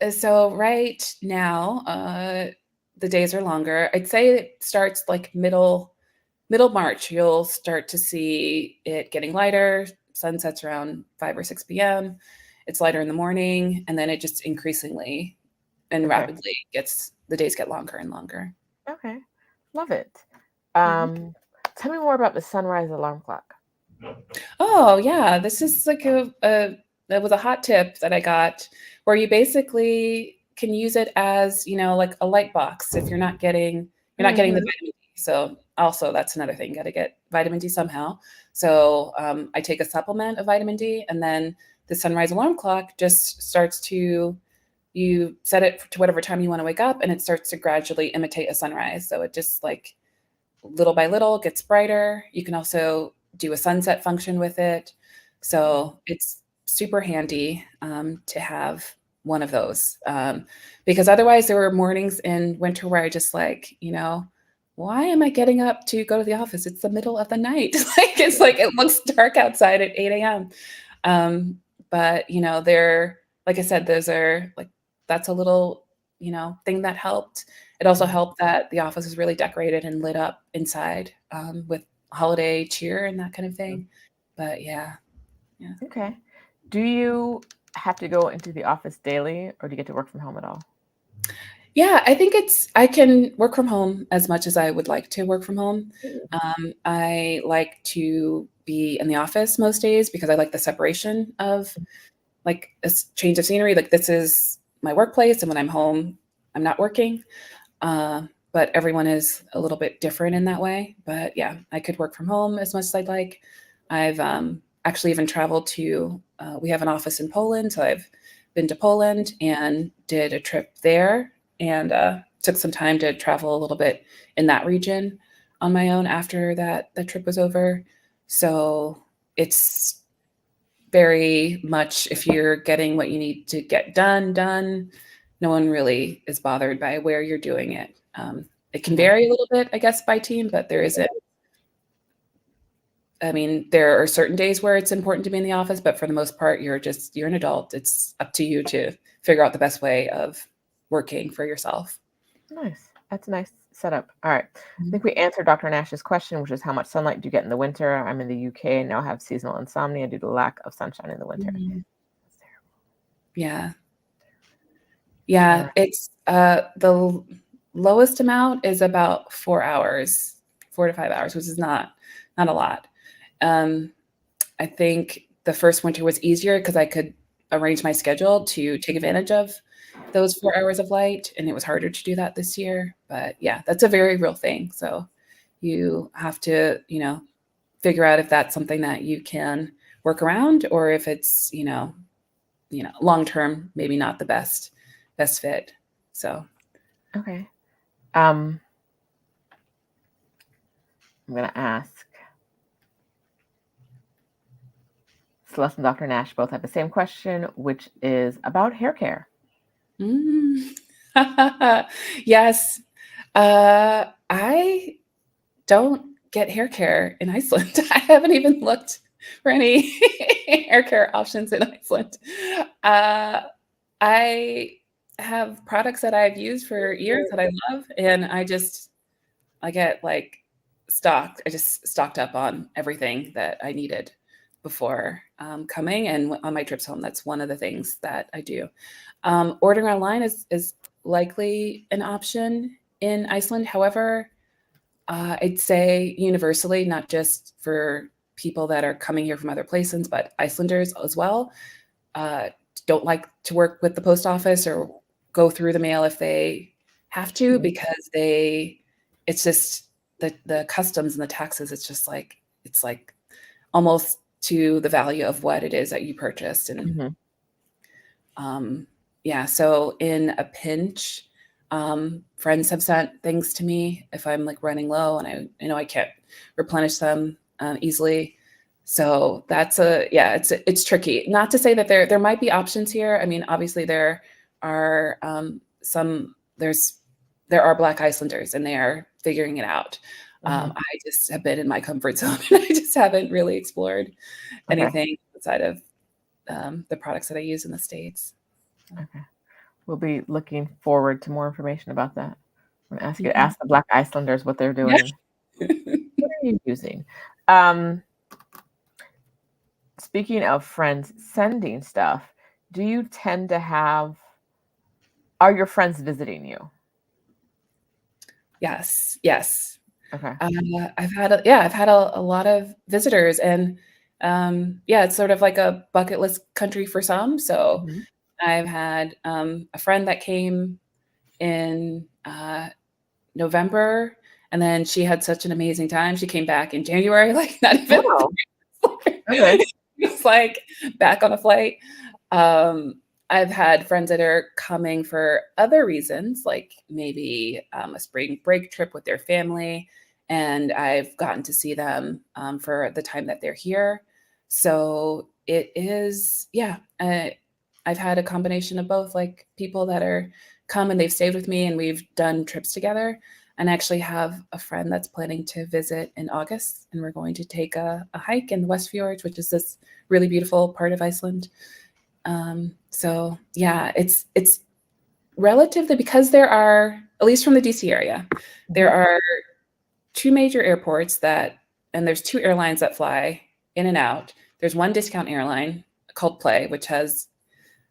Speaker 2: So right now, the days are longer. I'd say it starts like middle March. You'll start to see it getting lighter. Sun sets around 5 or 6 p.m. It's lighter in the morning, and then it just increasingly and rapidly the days get longer and longer.
Speaker 1: Okay, love it. Tell me more about the sunrise alarm clock.
Speaker 2: Oh yeah, this is like that was a hot tip that I got, where you basically can use it as like a light box if you're not getting the vitamin D. So also that's another thing, got to get vitamin D somehow. So I take a supplement of vitamin D, and then the sunrise alarm clock just starts to, you set it to whatever time you want to wake up, and it starts to gradually imitate a sunrise. So it just like little by little gets brighter. You can also do a sunset function with it. So it's super handy to have one of those, because otherwise there were mornings in winter where I just like, why am I getting up to go to the office? It's the middle of the night. It's like it looks dark outside at 8 a.m. But they're, like I said, those are like, that's a little thing that helped. It also helped that the office is really decorated and lit up inside with holiday cheer and that kind of thing. But yeah.
Speaker 1: Okay. Do you have to go into the office daily, or do you get to work from home at all?
Speaker 2: Yeah, I think I can work from home as much as I would like to work from home. I like to be in the office most days because I like the separation of like a change of scenery. Like this is my workplace, and when I'm home, I'm not working. But everyone is a little bit different in that way. But yeah, I could work from home as much as I'd like. I've actually even traveled to, we have an office in Poland. So I've been to Poland and did a trip there, and took some time to travel a little bit in that region on my own after the trip was over. So it's very much if you're getting what you need to get done. No one really is bothered by where you're doing it. It can vary a little bit, I guess, by team, but there isn't. I mean, there are certain days where it's important to be in the office, but for the most part, you're an adult. It's up to you to figure out the best way of working for yourself.
Speaker 1: Nice. That's a nice setup. All right. I think we answered Dr. Nash's question, which is how much sunlight do you get in the winter? I'm in the UK and now have seasonal insomnia due to lack of sunshine in the winter.
Speaker 2: Yeah. Yeah. It's the lowest amount is about 4 hours, 4 to 5 hours, which is not a lot. I think the first winter was easier because I could arrange my schedule to take advantage of those 4 hours of light, and it was harder to do that this year. But yeah, that's a very real thing. So you have to, figure out if that's something that you can work around, or if it's, long term, maybe not the best fit. So
Speaker 1: okay. I'm gonna ask Celeste and Dr. Nash both have the same question, which is about hair care.
Speaker 2: Yes. I don't get hair care in Iceland. I haven't even looked for any hair care options in Iceland. I have products that I've used for years that I love, and I get like stocked. I just stocked up on everything that I needed before coming, and on my trips home, that's one of the things that I do. Ordering online is likely an option in Iceland. However, I'd say universally, not just for people that are coming here from other places, but Icelanders as well, don't like to work with the post office or go through the mail if they have to, because it's just the customs and the taxes. It's like almost to the value of what it is that you purchased. And yeah, so in a pinch, friends have sent things to me if I'm like running low and I can't replenish them easily. So it's tricky. Not to say that there might be options here. I mean, obviously there are there are Black Icelanders and they are figuring it out. I just have been in my comfort zone and I just haven't really explored anything outside of the products that I use in the States.
Speaker 1: Okay. We'll be looking forward to more information about that. I'm going to ask the Black Icelanders what they're doing. What are you using? Speaking of friends sending stuff, do you tend to are your friends visiting you?
Speaker 2: Yes.
Speaker 1: Okay.
Speaker 2: I've had a lot of visitors, and it's sort of like a bucket list country for some. So I've had a friend that came in November, and then she had such an amazing time. She came back in January, like not even.
Speaker 1: Wow. Okay.
Speaker 2: It's like back on a flight. I've had friends that are coming for other reasons, like maybe a spring break trip with their family, and I've gotten to see them for the time that they're here. So it is, I've had a combination of both, like people that are come and they've stayed with me and we've done trips together. And I actually have a friend that's planning to visit in August, and we're going to take a hike in the West Fjords, which is this really beautiful part of Iceland. So yeah, it's relatively, because there are, at least from the DC area, there are 2 major airports and there's 2 airlines that fly in and out. There's one discount airline called Play, which has,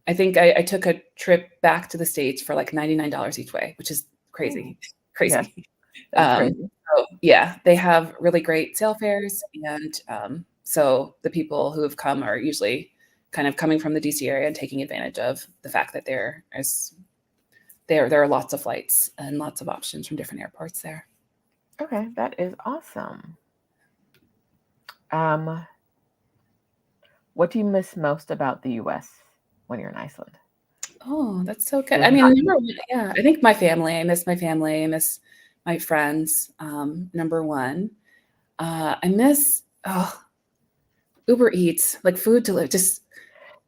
Speaker 2: I think I took a trip back to the States for like $99 each way, which is crazy.
Speaker 1: Yeah, that's crazy.
Speaker 2: So yeah, they have really great sale fares. And so the people who have come are usually kind of coming from the DC area and taking advantage of the fact that there are lots of flights and lots of options from different airports there.
Speaker 1: Okay, that is awesome. What do you miss most about the US when you're in Iceland?
Speaker 2: Oh, that's so good. I mean, number one, I think my family. I miss my family. I miss my friends. Number one, I miss Uber Eats, like food delivery, just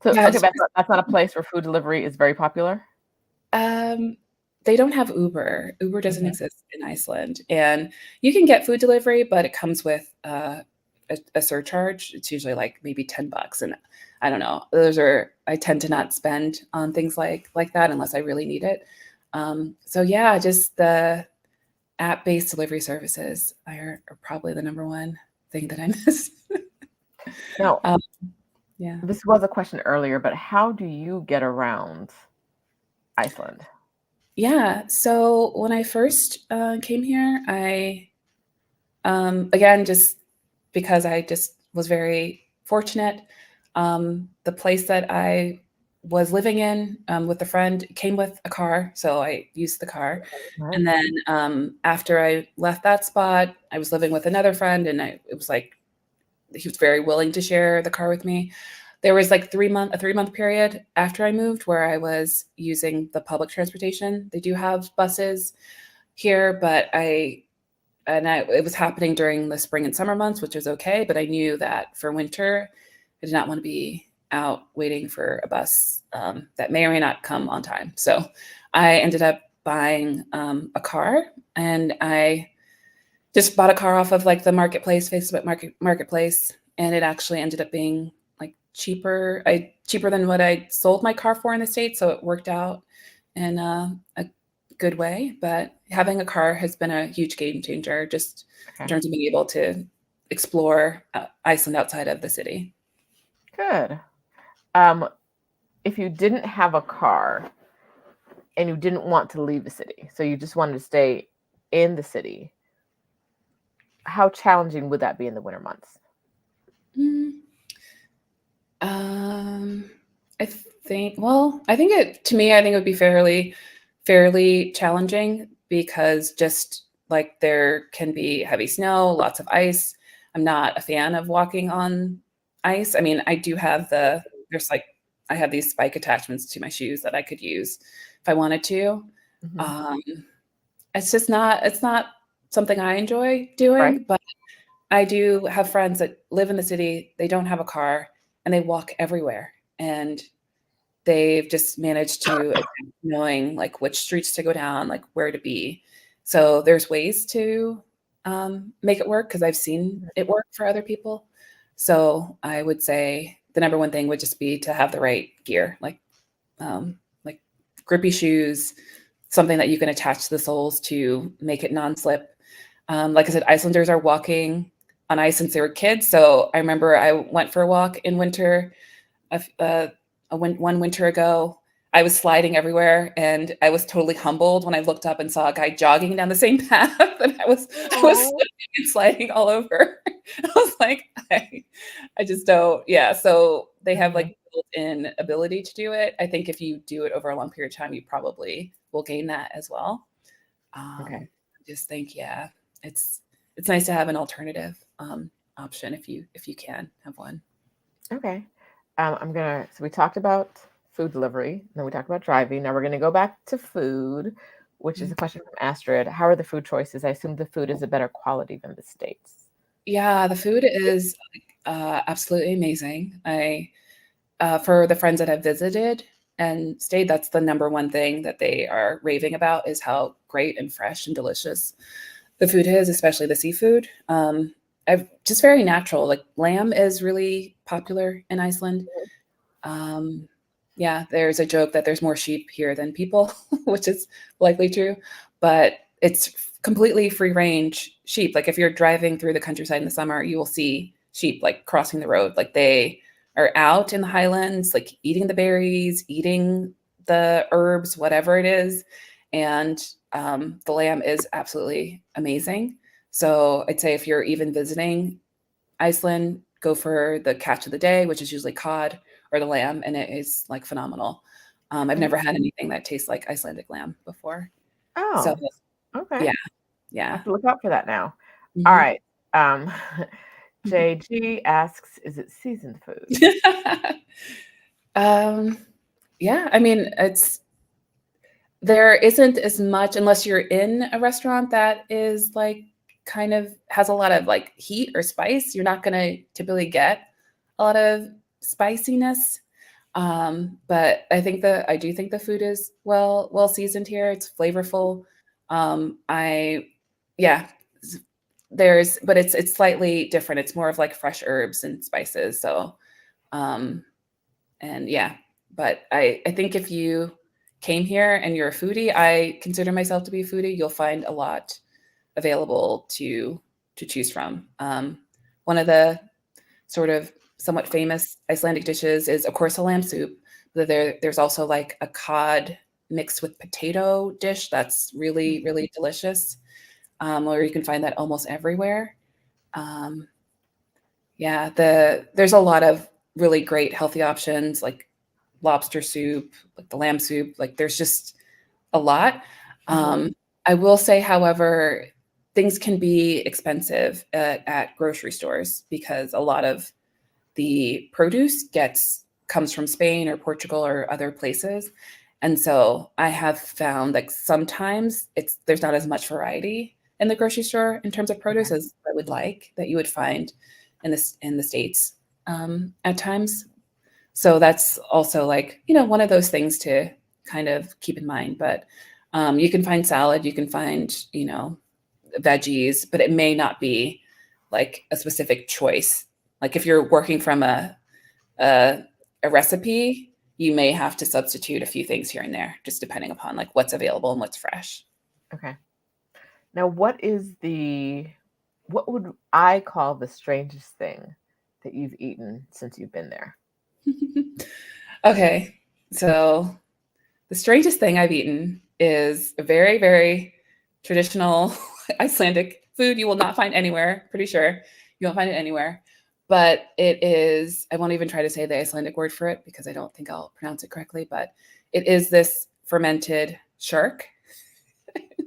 Speaker 1: So,
Speaker 2: yeah,
Speaker 1: okay,
Speaker 2: just
Speaker 1: that's not a place where food delivery is very popular?
Speaker 2: um, they don't have Uber. Uber doesn't
Speaker 1: Mhm.
Speaker 2: exist in Iceland, and you can get food delivery, but it comes with a surcharge. It's usually like maybe $10, and I don't know. Those are I tend to not spend on things like that unless I really need it. So yeah, just the app-based delivery services are probably the number one thing that I miss.
Speaker 1: Now,
Speaker 2: um, yeah.
Speaker 1: this was a question earlier, but how do you get around Iceland?
Speaker 2: Yeah. So when I first came here, I again just because I just was very fortunate. The place that I was living in with a friend came with a car, so I used the car.
Speaker 1: Right.
Speaker 2: And then after I left that spot, I was living with another friend, and it was like he was very willing to share the car with me. There was like a 3 month period after I moved where I was using the public transportation. They do have buses here, but it was happening during the spring and summer months, which was okay. But I knew that for winter, I did not want to be out waiting for a bus that may or may not come on time. So I ended up buying a car, and I just bought a car off of like the marketplace, Facebook marketplace, and it actually ended up being like cheaper than what I sold my car for in the States. So it worked out in a good way. But having a car has been a huge game changer just in
Speaker 1: Okay.
Speaker 2: terms of being able to explore Iceland outside of the city.
Speaker 1: Good. Um, if you didn't have a car and you didn't want to leave the city, so you just wanted to stay in the city, how challenging would that be in the winter months?
Speaker 2: Mm, um, I think I think it would be fairly challenging because just like there can be heavy snow, lots of ice. I'm not a fan of walking on ice. I mean, I do have there's like, I have these spike attachments to my shoes that I could use if I wanted to.
Speaker 1: Hmm.
Speaker 2: Um, it's not something I enjoy
Speaker 1: Right.
Speaker 2: doing, but I do have friends that live in the city. They don't have a car and they walk everywhere. And they've just managed to adapt knowing like which streets to go down, like where to be. So there's ways to make it work because I've seen it work for other people. So I would say the number one thing would just be to have the right gear, like grippy shoes, something that you can attach the soles to make it non-slip. Like I said, Icelanders are walking on ice since they were kids. So I remember I went for a walk in winter uh, one winter ago. I was sliding everywhere, and I was totally humbled when I looked up and saw a guy jogging down the same path, and I was
Speaker 1: Oh.
Speaker 2: slipping and sliding all over. I was like, I just don't. Yeah, so they have
Speaker 1: Mhm.
Speaker 2: like built-in ability to do it. I think if you do it over a long period of time, you probably will gain that as well.
Speaker 1: Okay.
Speaker 2: I just think, yeah, it's it's nice to have an alternative option if you can have one.
Speaker 1: Okay. So we talked about food delivery, then we talked about driving. Now we're gonna go back to food, which is a question from Astrid. How are the food choices? I assume the food is a better quality than the States.
Speaker 2: Yeah, the food is absolutely amazing. For the friends that have visited and stayed, that's the number one thing that they are raving about is how great and fresh and delicious the food is, especially the seafood. I've just very natural. Like lamb is really popular in Iceland. Um, yeah, there's a joke that there's more sheep here than people, which is likely true, but it's completely free range sheep. Like if you're driving through the countryside in the summer, you will see sheep like crossing the road. Like they are out in the highlands, like eating the berries, eating the herbs, whatever it is. And the lamb is absolutely amazing. So I'd say if you're even visiting Iceland, go for the catch of the day, which is usually cod or the lamb, and it is like phenomenal. I've
Speaker 1: Mhm.
Speaker 2: never had anything that tastes like Icelandic lamb before. So
Speaker 1: Oh, okay.
Speaker 2: yeah,
Speaker 1: I
Speaker 2: yeah.
Speaker 1: have to look out for that now. All
Speaker 2: Mhm.
Speaker 1: right. JG asks, is it seasoned food?
Speaker 2: um, yeah, I mean, there isn't as much unless you're in a restaurant that is like kind of has a lot of like heat or spice. You're not gonna typically get a lot of spiciness. But I do think the food is well seasoned here. It's flavorful. I yeah, but it's slightly different. It's more of like fresh herbs and spices. So um, and yeah, but I think if you came here and you're a foodie, I consider myself to be a foodie. You'll find a lot available to choose from. One of the sort of somewhat famous Icelandic dishes is, of course, a lamb soup. But there's also like a cod mixed with potato dish that's really delicious. Or you can find that almost everywhere. Um, yeah, there's a lot of really great healthy options like lobster soup, like the lamb soup. Like there's just a lot.
Speaker 1: Mhm.
Speaker 2: I will say, however, things can be expensive at grocery stores because a lot of the produce comes from Spain or Portugal or other places. And so I have found like sometimes there's not as much variety in the grocery store in terms of produce
Speaker 1: Okay.
Speaker 2: as I would like that you would find in the States at times. So that's also like, one of those things to kind of keep in mind. But you can find salad, you can find, veggies, but it may not be like a specific choice. Like if you're working from a, a recipe, you may have to substitute a few things here and there, just depending upon like what's available and what's fresh.
Speaker 1: Okay. Now, what would I call the strangest thing that you've eaten since you've been there?
Speaker 2: Okay, so the strangest thing I've eaten is a very traditional Icelandic food you will not find anywhere, pretty sure. You won't find it anywhere. But it is, I won't even try to say the Icelandic word for it because I don't think I'll pronounce it correctly, but it is this fermented shark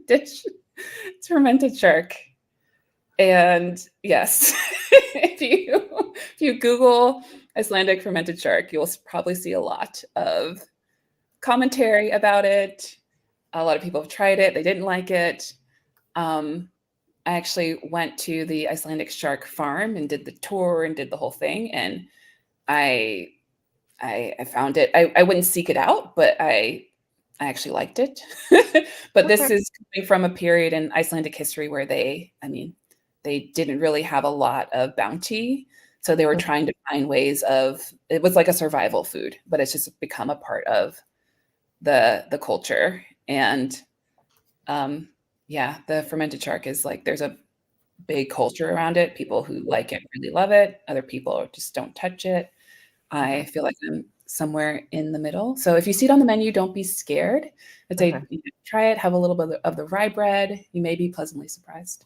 Speaker 2: dish. It's fermented shark. And yes, if you Google Icelandic fermented shark, you'll probably see a lot of commentary about it. A lot of people have tried it. They didn't like it. Um, I actually went to the Icelandic shark farm and did the tour and did the whole thing. And I I found it. I wouldn't seek it out, but I actually liked it. But this
Speaker 1: Okay.
Speaker 2: is coming from a period in Icelandic history where they didn't really have a lot of bounty. So they were
Speaker 1: Mhm.
Speaker 2: trying to find ways of it was like a survival food, but it's just become a part of the culture. And um, yeah, the fermented shark is like there's a big culture around it. People who like it really love it. Other people just don't touch it. I
Speaker 1: Okay.
Speaker 2: feel like I'm somewhere in the middle. So if you see it on the menu, don't be scared. I'd
Speaker 1: Okay.
Speaker 2: say try it, have a little bit of the rye bread. You may be pleasantly surprised.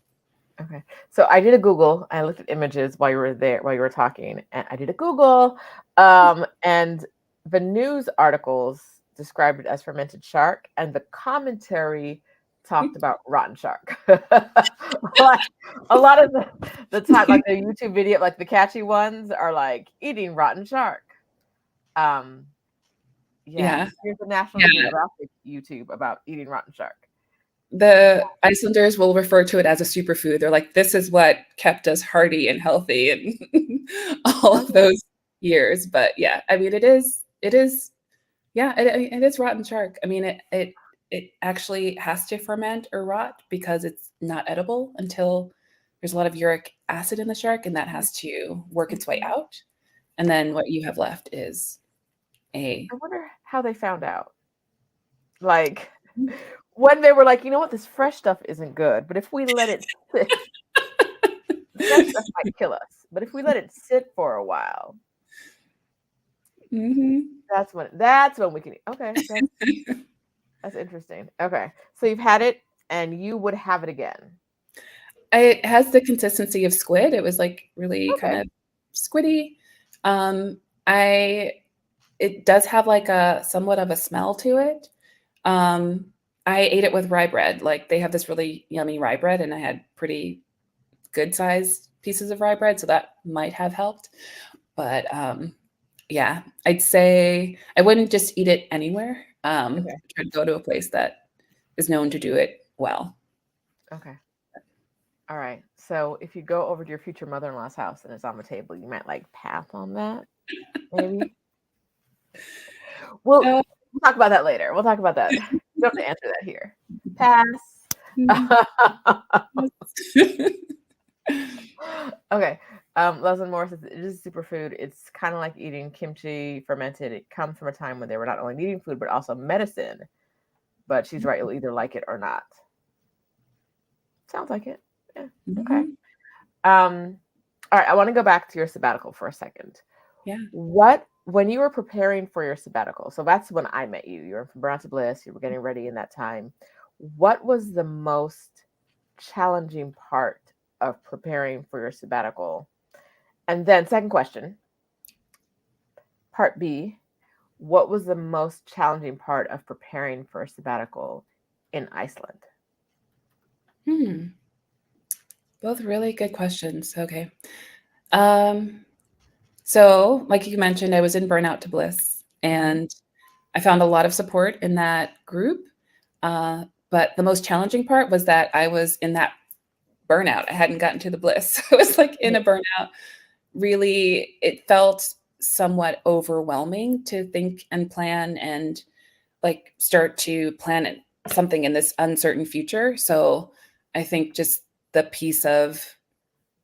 Speaker 1: Okay. So I did a Google. I looked at images while you were there, while you were talking, and I did a Google. And the news articles described it as fermented shark, and the commentary talked about rotten shark. Like a lot of the time, like the YouTube video, like the catchy ones are like eating rotten shark. Um, yeah.
Speaker 2: Yeah.
Speaker 1: Here's the National
Speaker 2: Yeah.
Speaker 1: Geographic YouTube about eating rotten shark.
Speaker 2: The Icelanders will refer to it as a superfood. They're like, this is what kept us hardy and healthy and all of
Speaker 1: Okay.
Speaker 2: those years. But yeah, I mean, yeah, it is rotten shark. I mean, it actually has to ferment or rot because it's not edible until there's a lot of uric acid in the shark, and that has to work its way
Speaker 1: Mhm.
Speaker 2: out. And then what you have left is a
Speaker 1: I wonder how they found out. Like, when they were like, "You know what? This fresh stuff isn't good, but if we let it sit, the fresh stuff might kill us. But if we let it sit for a while,
Speaker 2: Mhm.
Speaker 1: that's when we can eat." Okay, that's interesting. Okay, so you've had it, and you would have it again.
Speaker 2: It has the consistency of squid. It was like really kind
Speaker 1: Okay.
Speaker 2: of squiddy. Um, I It does have like a somewhat of a smell to it. Um, I ate it with rye bread. Like they have this really yummy rye bread, and I had pretty good sized pieces of rye bread, so that might have helped. But yeah, I'd say I wouldn't just eat it anywhere.
Speaker 1: Okay.
Speaker 2: Try to go to a place that is known to do it well.
Speaker 1: Okay. All right. So if you go over to your future mother-in-law's house and it's on the table, you might like pass on that, maybe. We'll
Speaker 2: Uh,
Speaker 1: we'll talk about that later. We'll talk about that. You don't have to answer that here. Pass. Okay. Leslie Moore says it is a superfood. It's kind of like eating kimchi fermented. It comes from a time when they were not only needing food but also medicine. But she's right, you'll either like it or not. Sounds like it. Yeah. Okay.
Speaker 2: Mhm.
Speaker 1: All right, I want to go back to your sabbatical for a second.
Speaker 2: Yeah.
Speaker 1: When you were preparing for your sabbatical, so that's when I met you. You were from Brown to Bliss, you were getting ready in that time. What was the most challenging part of preparing for your sabbatical? And then, second question, part B, what was the most challenging part of preparing for a sabbatical in Iceland?
Speaker 2: Hmm. Both really good questions. Okay. Um, so, like you mentioned, I was in Burnout to Bliss,
Speaker 1: Mm-hmm.
Speaker 2: and I found a lot of support in that group. But the most challenging part was that I was in that burnout. I hadn't gotten to the bliss. So I was like in a burnout. Really, it felt somewhat overwhelming to think and plan and like start to plan something in this uncertain future. So I think just the piece of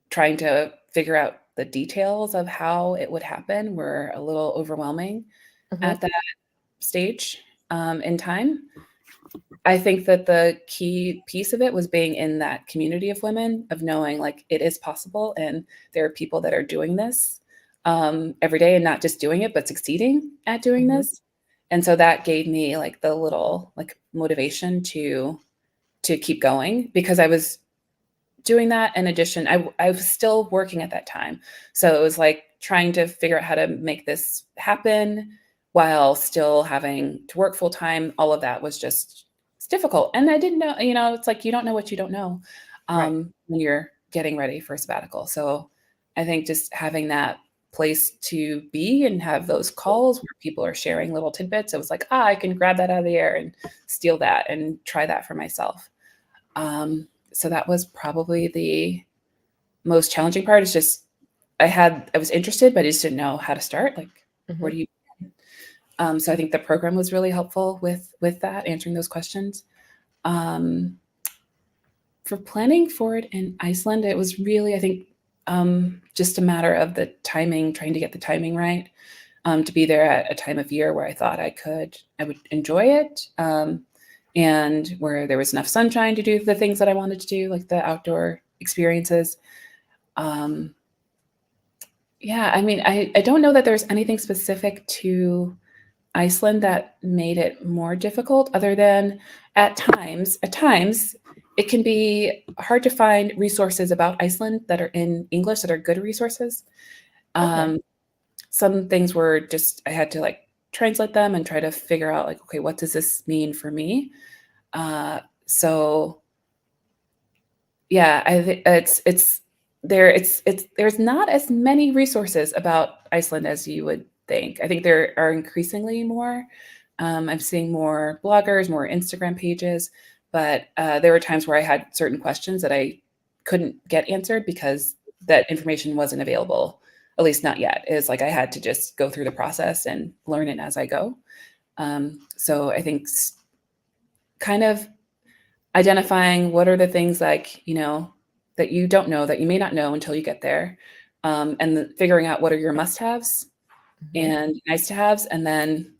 Speaker 2: trying to figure out the details of how it would happen were a little overwhelming
Speaker 1: Mm-hmm.
Speaker 2: at that stage in time. I think that the key piece of it was being in that community of women, of knowing like it is possible and there are people that are doing this every day and not just doing it, but succeeding at doing
Speaker 1: Mm-hmm.
Speaker 2: this. And so that gave me like the little like motivation to keep going because I was doing that in addition. I was still working at that time. So it was like trying to figure out how to make this happen while still having to work full time. All of that was just it's difficult. And I didn't know, it's like you don't know what you don't know
Speaker 1: Right.
Speaker 2: when you're getting ready for a sabbatical. So I think just having that place to be and have those calls where people are sharing little tidbits, it was like, I can grab that out of the air and steal that and try that for myself. So that was probably the most challenging part is just I was interested, but I just didn't know how to start. Like,
Speaker 1: Mm-hmm.
Speaker 2: where do you? So I think the program was really helpful with that, answering those questions. Um, for planning for it in Iceland, it was really I think just a matter of the timing, trying to get the timing right. To be there at a time of year where I thought I would enjoy it, and where there was enough sunshine to do the things that I wanted to do, like the outdoor experiences. Um, yeah, I mean, I don't know that there's anything specific to Iceland that made it more difficult, other than at times, it can be hard to find resources about Iceland that are in English that are good resources.
Speaker 1: Okay.
Speaker 2: Um, some things were just I had to like translate them and try to figure out like, okay, what does this mean for me? So yeah, I think it's there's not as many resources about Iceland as you would think. I think there are increasingly more. I'm seeing more bloggers, more Instagram pages, but there were times where I had certain questions that I couldn't get answered because that information wasn't available, at least not yet. It's like I had to just go through the process and learn it as I go. So I think kind of identifying what are the things like that you don't know that you may not know until you get there, and figuring out what are your must-haves
Speaker 1: Mm-hmm.
Speaker 2: and nice to haves, and then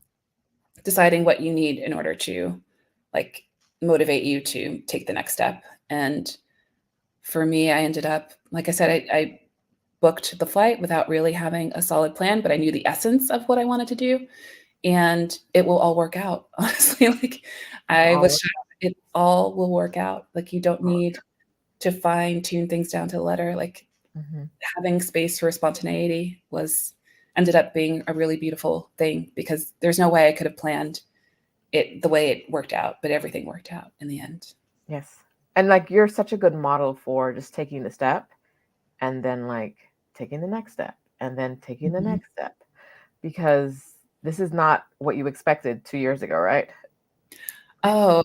Speaker 2: deciding what you need in order to like motivate you to take the next step. And for me, I ended up, like I said, I booked the flight without really having a solid plan, but I knew the essence of what I wanted to do, and it will all work out. Honestly, like I
Speaker 1: All
Speaker 2: was
Speaker 1: right.
Speaker 2: shocked. It all will work out. Like you don't need to fine tune things down to the letter. Like
Speaker 1: Mm-hmm.
Speaker 2: having space for spontaneity was ended up being a really beautiful thing because there's no way I could have planned it the way it worked out, but everything worked out in the end.
Speaker 1: Yes. And like you're such a good model for just taking the step and then like taking the next step and then taking the
Speaker 2: Mhm.
Speaker 1: next step because this is not what you expected 2 years ago, right?
Speaker 2: Oh,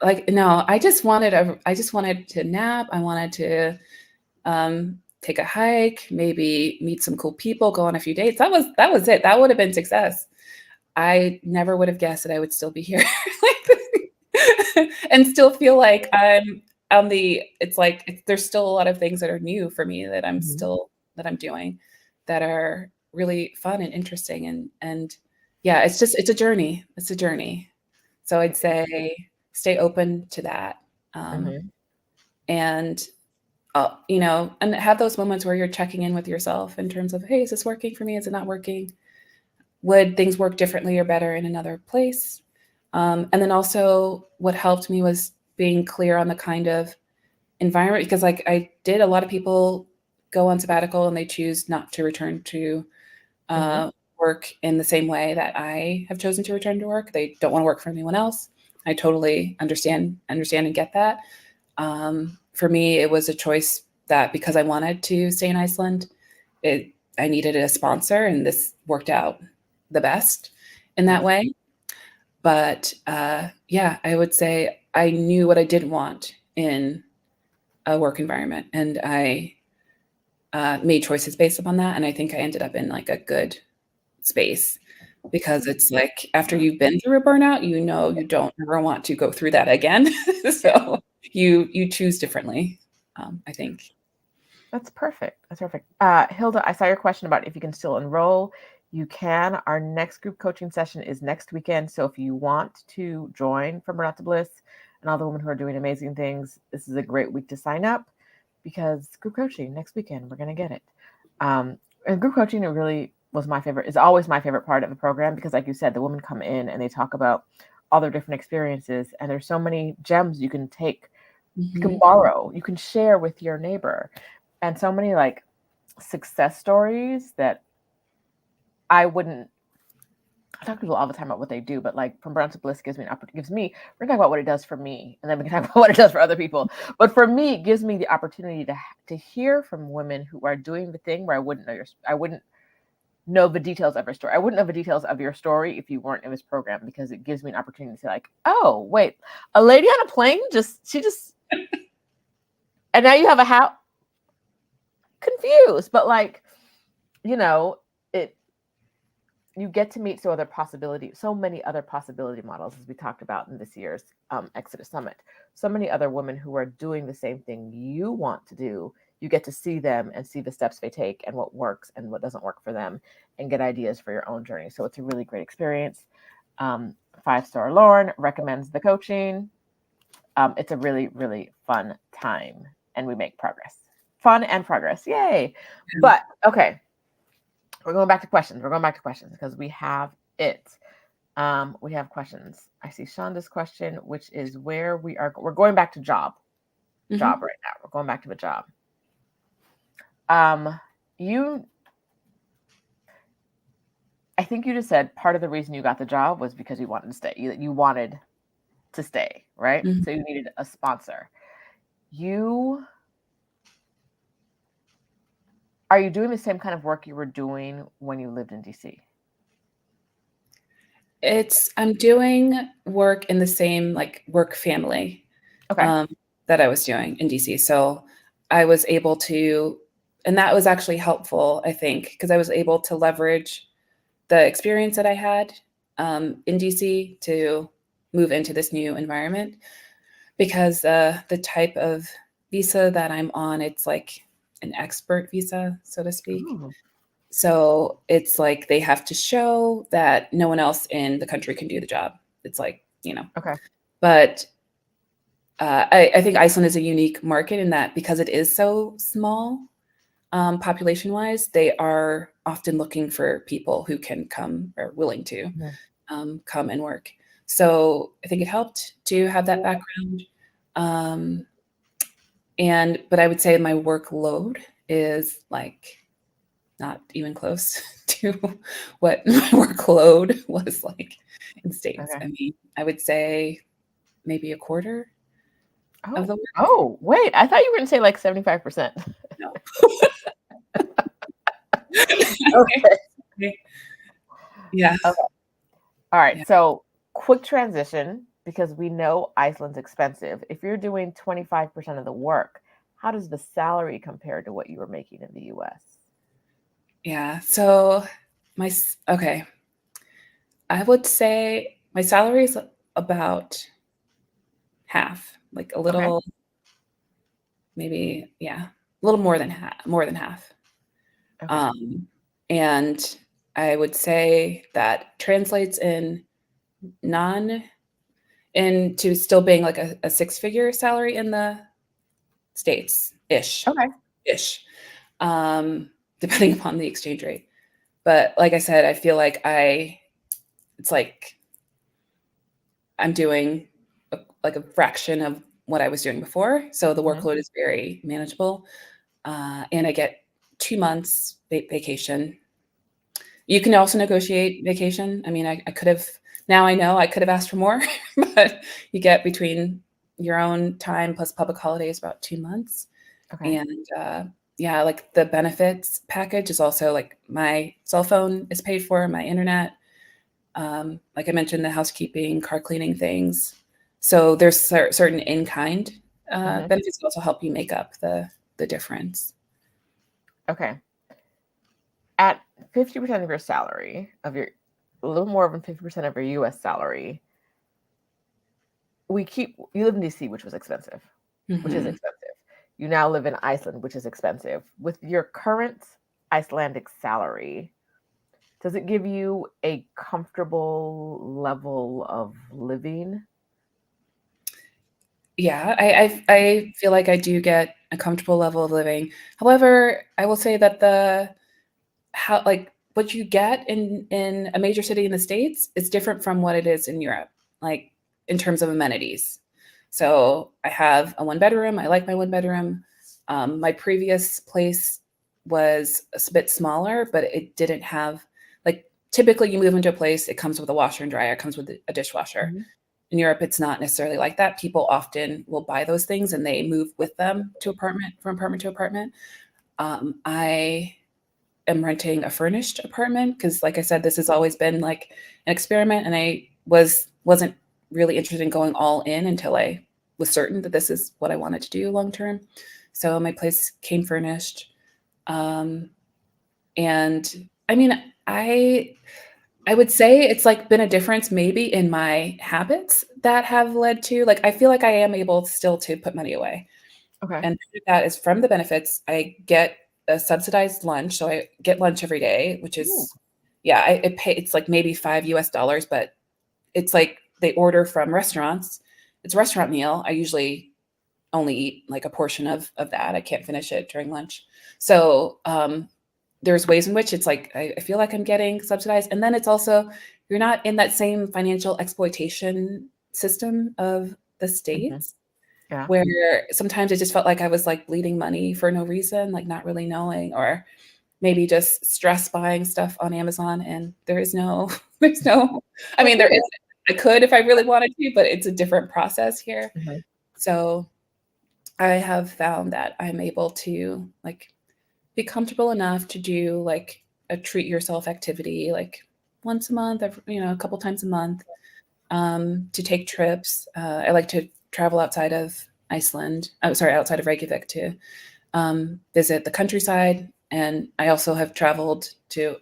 Speaker 2: like, no, I just wanted to nap. I wanted to take a hike, maybe meet some cool people, go on a few dates. That was it. That would have been success. I never would have guessed that I would still be here and still feel like I'm on the. It's like there's still a lot of things that are new for me that
Speaker 1: Mhm.
Speaker 2: that I'm doing that are really fun and interesting and yeah, it's a journey. It's a journey. So I'd say stay open to that. Um,
Speaker 1: Mhm.
Speaker 2: and and have those moments where you're checking in with yourself in terms of, hey, is this working for me? Is it not working? Would things work differently or better in another place? And then also, what helped me was being clear on the kind of environment, because like I did, a lot of people go on sabbatical and they choose not to return to
Speaker 1: Mhm.
Speaker 2: work in the same way that I have chosen to return to work. They don't want to work for anyone else. I totally understand and get that. For me, it was a choice that because I wanted to stay in Iceland, it I needed a sponsor, and this worked out the best in that
Speaker 1: Nice.
Speaker 2: way. But yeah, I would say I knew what I didn't want in a work environment, and I made choices based upon that. And I think I ended up in like a good space because it's like after you've been through a burnout, you don't ever want to go through that again.
Speaker 1: Yeah.
Speaker 2: So you choose differently, I think.
Speaker 1: That's perfect. That's perfect. Hilda, I saw your question about if you can still enroll. You can. Our next group coaching session is next weekend. So if you want to join from Burnout to Bliss and all the women who are doing amazing things, this is a great week to sign up because group coaching next weekend, we're going to get it. And group coaching, it really was my favorite, is always my favorite part of the program because, like you said, the women come in and they talk about all their different experiences. And there's so many gems you can take, you can
Speaker 2: Mhm.
Speaker 1: borrow, you can share with your neighbor and so many like success stories that I wouldn't. I talk to people all the time about what they do, but like from Brown to Bliss gives me an opportunity. Gives me. We're gonna talk about what it does for me, and then we can talk about what it does for other people. But for me, it gives me the opportunity to hear from women who are doing the thing where I wouldn't know the details of your story. I wouldn't know the details of your story if you weren't in this program because it gives me an opportunity to say like, oh wait, a lady on a plane she just and now you have a house confused, but like you know it you get to meet so many other possibility models, as we talked about in this year's Exodus Summit. So many other women who are doing the same thing you want to do. You get to see them and see the steps they take and what works and what doesn't work for them, and get ideas for your own journey. So it's a really great experience. Um, 5-star Lauren recommends the coaching. It's a really, really fun time, and we make progress. Fun and progress, yay! But okay, we're going back to questions. We're going back to questions because we have it. We have questions. I see Shonda's question, which is where we're going back to job
Speaker 2: Mhm.
Speaker 1: right now. We're going back to the job. Um, you, I think you just said part of the reason you got the job was because you wanted to stay. You wanted to stay, right?
Speaker 2: Mhm.
Speaker 1: So you needed a sponsor. You Are you doing the same kind of work you were doing when you lived in DC?
Speaker 2: I'm doing work in the same like work family
Speaker 1: Okay.
Speaker 2: um, that I was doing in DC. So I was able to, and that was actually helpful, I think, because I was able to leverage the experience that I had in DC to move into this new environment. Because the type of visa that I'm on, it's like an expert visa, so to speak.
Speaker 1: Ooh,
Speaker 2: So it's like they have to show that no one else in the country can do the job. It's like.
Speaker 1: okay.
Speaker 2: But I think Iceland is a unique market in that because it is so small, population wise, they are often looking for people who can come or willing to
Speaker 1: Mhm.
Speaker 2: come and work. So I think it helped to have that background. Um, but I would say my workload is like not even close to what my workload was like in States.
Speaker 1: Okay.
Speaker 2: I mean, I would say maybe a quarter of the
Speaker 1: Oh,
Speaker 2: work.
Speaker 1: oh, wait. I thought you were going to say like 75%.
Speaker 2: No.
Speaker 1: Okay.
Speaker 2: Yeah.
Speaker 1: Okay. All right.
Speaker 2: Yeah.
Speaker 1: So, quick transition. because we know Iceland's expensive. If you're doing 25% of the work, how does the salary compare to what you were making in the US?
Speaker 2: Yeah. So okay. I would say my salary is about half, like a
Speaker 1: Okay.
Speaker 2: little, maybe, yeah, a little more than half.
Speaker 1: Okay.
Speaker 2: Um, and I would say that translates in non into still being like a six-figure salary in the States ish,
Speaker 1: Okay.
Speaker 2: ish, depending upon the exchange rate. But like I said, I feel like it's like I'm doing like a fraction of what I was doing before. So the
Speaker 1: Mhm.
Speaker 2: workload is very manageable. And I get 2 months vacation. You can also negotiate vacation. I mean, I could have, now I know I could have asked for more, but you get between your own time plus public holidays about 2 months.
Speaker 1: Okay.
Speaker 2: And yeah, like the benefits package is also like my cell phone is paid for, my internet. Like I mentioned, the housekeeping, car cleaning things. So there's certain in-kind
Speaker 1: Mhm.
Speaker 2: benefits that also help you make up the difference.
Speaker 1: Okay. At 50% of your salary, of your a little more than 50% of your US salary, you live in DC, which was expensive, which is
Speaker 2: Mhm.
Speaker 1: expensive. You now live in Iceland, which is expensive. With your current Icelandic salary, does it give you a comfortable level of living?
Speaker 2: Yeah, I feel like I do get a comfortable level of living. However, I will say that how like what you get in a major city in the States is different from what it is in Europe, like in terms of amenities. So I have a one bedroom. I like my one bedroom. My previous place was a bit smaller, but it didn't have, like, typically you move into a place, it comes with a washer and dryer, it comes with a dishwasher.
Speaker 1: Mhm.
Speaker 2: In Europe, it's not necessarily like that. People often will buy those things and they move with them from apartment to apartment. I am renting a furnished apartment because, like I said, this has always been like an experiment, and I wasn't really interested in going all in until I was certain that this is what I wanted to do long term. So my place came furnished, um, and I mean, I would say it's like been a difference maybe in my habits that have led to, like, I feel like I am able still to put money away.
Speaker 1: Okay.
Speaker 2: And part of that is from the benefits. I get a subsidized lunch, so I get lunch every day, which
Speaker 1: Ooh.
Speaker 2: is, yeah, it's like maybe $5 US, but it's like they order from restaurants. It's a restaurant meal. I usually only eat like a portion of that. I can't finish it during lunch. So there's ways in which it's like I feel like I'm getting subsidized. And then it's also, you're not in that same financial exploitation system of the
Speaker 1: Mhm.
Speaker 2: States,
Speaker 1: Yeah.
Speaker 2: where sometimes it just felt like I was like bleeding money for no reason, like not really knowing, or maybe just stress buying stuff on Amazon. And there is no, there's no, I mean, there is, I could if I really wanted to, but it's a different process here.
Speaker 1: Mhm.
Speaker 2: So I have found that I'm able to like be comfortable enough to do like a treat yourself activity, like once a month, a couple times a month, to take trips. I like to travel outside of Iceland. Oh, sorry, outside of Reykjavik to visit the countryside. And I also have traveled to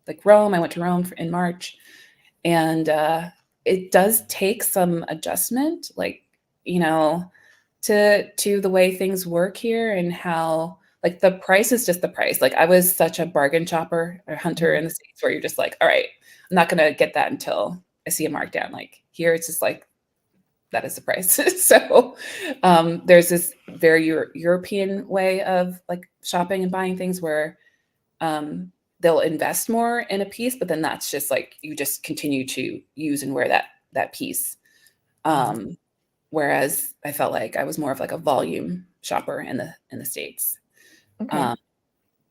Speaker 2: like Rome. I went to Rome in March, and it does take some adjustment, like, you know, to the way things work here, and how like the price is just the price. Like I was such a bargain shopper or hunter
Speaker 1: Mhm.
Speaker 2: in the States, where you're just like, all right, I'm not gonna get that until I see a markdown. Like here, it's just like that is the price. So there's this very European way of like shopping and buying things where they'll invest more in a piece, but then that's just like you just continue to use and wear that piece.
Speaker 1: Mhm.
Speaker 2: Um, Whereas I felt like I was more of like a volume shopper in the States.
Speaker 1: Okay.
Speaker 2: Um,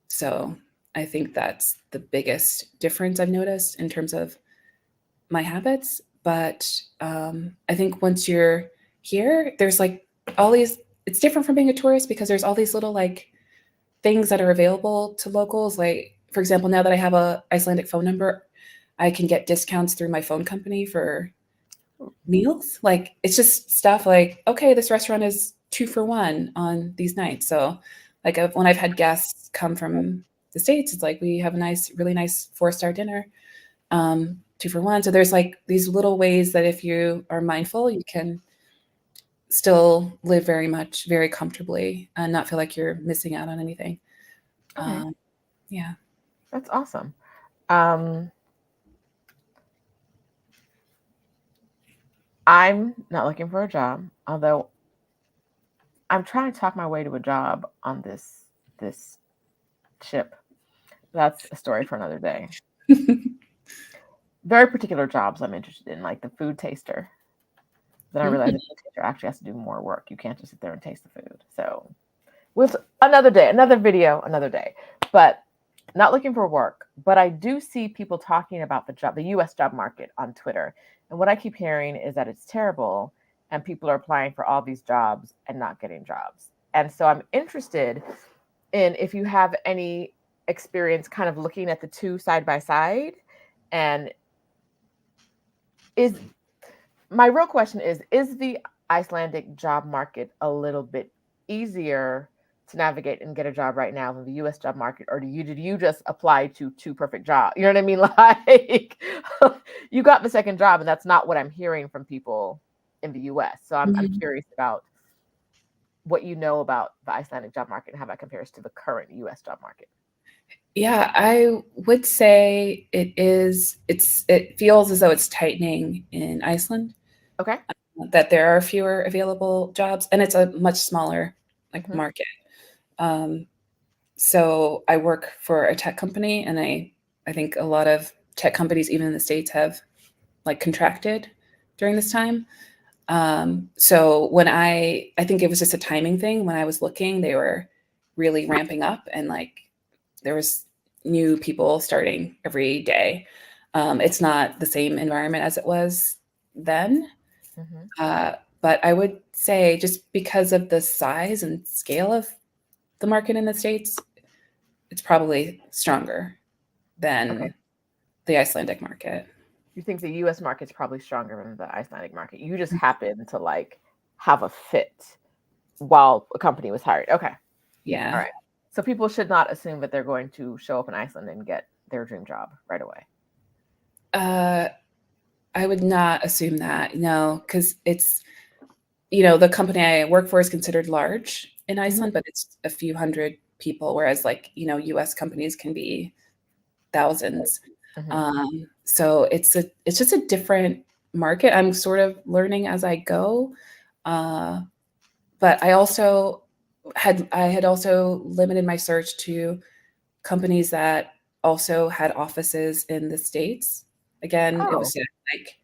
Speaker 2: so I think that's the biggest difference I've noticed in terms of my habits. But I think once you're here, there's like all these. It's different from being a tourist because there's all these little like things that are available to locals. Like, for example, now that I have a Icelandic phone number, I can get discounts through my phone company for meals. Like it's just stuff like, okay, this restaurant is 2 for 1 on these nights. So like when I've had guests come from the States, it's like we have a nice, really nice 4-star dinner, 2 for 1. So there's like these little ways that if you are mindful, you can still live very comfortably and not feel like you're missing out on anything.
Speaker 1: Okay,
Speaker 2: Yeah.
Speaker 1: that's awesome. Um, I'm not looking for a job, although I'm trying to talk my way to a job on this ship. That's a story for another day. Very particular jobs I'm interested in, like the food taster. Then I realized the food taster actually has to do more work. You can't just sit there and taste the food. So another day, another video, another day. But not looking for work. But I do see people talking about the U.S. job market on Twitter, and what I keep hearing is that it's terrible, and people are applying for all these jobs and not getting jobs. And so I'm interested in if you have any experience kind of looking at the two side by side, and is my real question is the Icelandic job market a little bit easier to navigate and get a job right now than the US job market, or did you just apply to two perfect jobs? You know what I mean? Like you got the second job, and that's not what I'm hearing from people in the US. So I'm curious about what you know about the Icelandic job market and how that compares to the current US job market.
Speaker 2: Yeah, I would say it feels as though it's tightening in Iceland,
Speaker 1: Okay.
Speaker 2: that there are fewer available jobs and it's a much smaller like
Speaker 1: Mm-hmm.
Speaker 2: market. So I work for a tech company and I think a lot of tech companies, even in the States, have like contracted during this time. So when I think it was just a timing thing. When I was looking, they were really ramping up and like there was new people starting every day. It's not the same environment as it was then.
Speaker 1: Mm-hmm.
Speaker 2: But I would say just because of the size and scale of the market in the States, it's probably stronger
Speaker 1: Okay.
Speaker 2: than the Icelandic market.
Speaker 1: You think the US market's probably stronger than the Icelandic market. You just happen to like have a fit while a company was hired. Okay. All
Speaker 2: Yeah.
Speaker 1: right. So people should not assume that they're going to show up in Iceland and get their dream job right away.
Speaker 2: Uh, I would not assume that, no, because the company I work for is considered large in
Speaker 1: Mm-hmm.
Speaker 2: Iceland, but it's a few hundred people, whereas like, US companies can be thousands.
Speaker 1: Mm-hmm.
Speaker 2: So it's just a different market. I'm sort of learning as I go. Uh, but I had also limited my search to companies that also had offices in the States. Again, it
Speaker 1: Oh.
Speaker 2: was like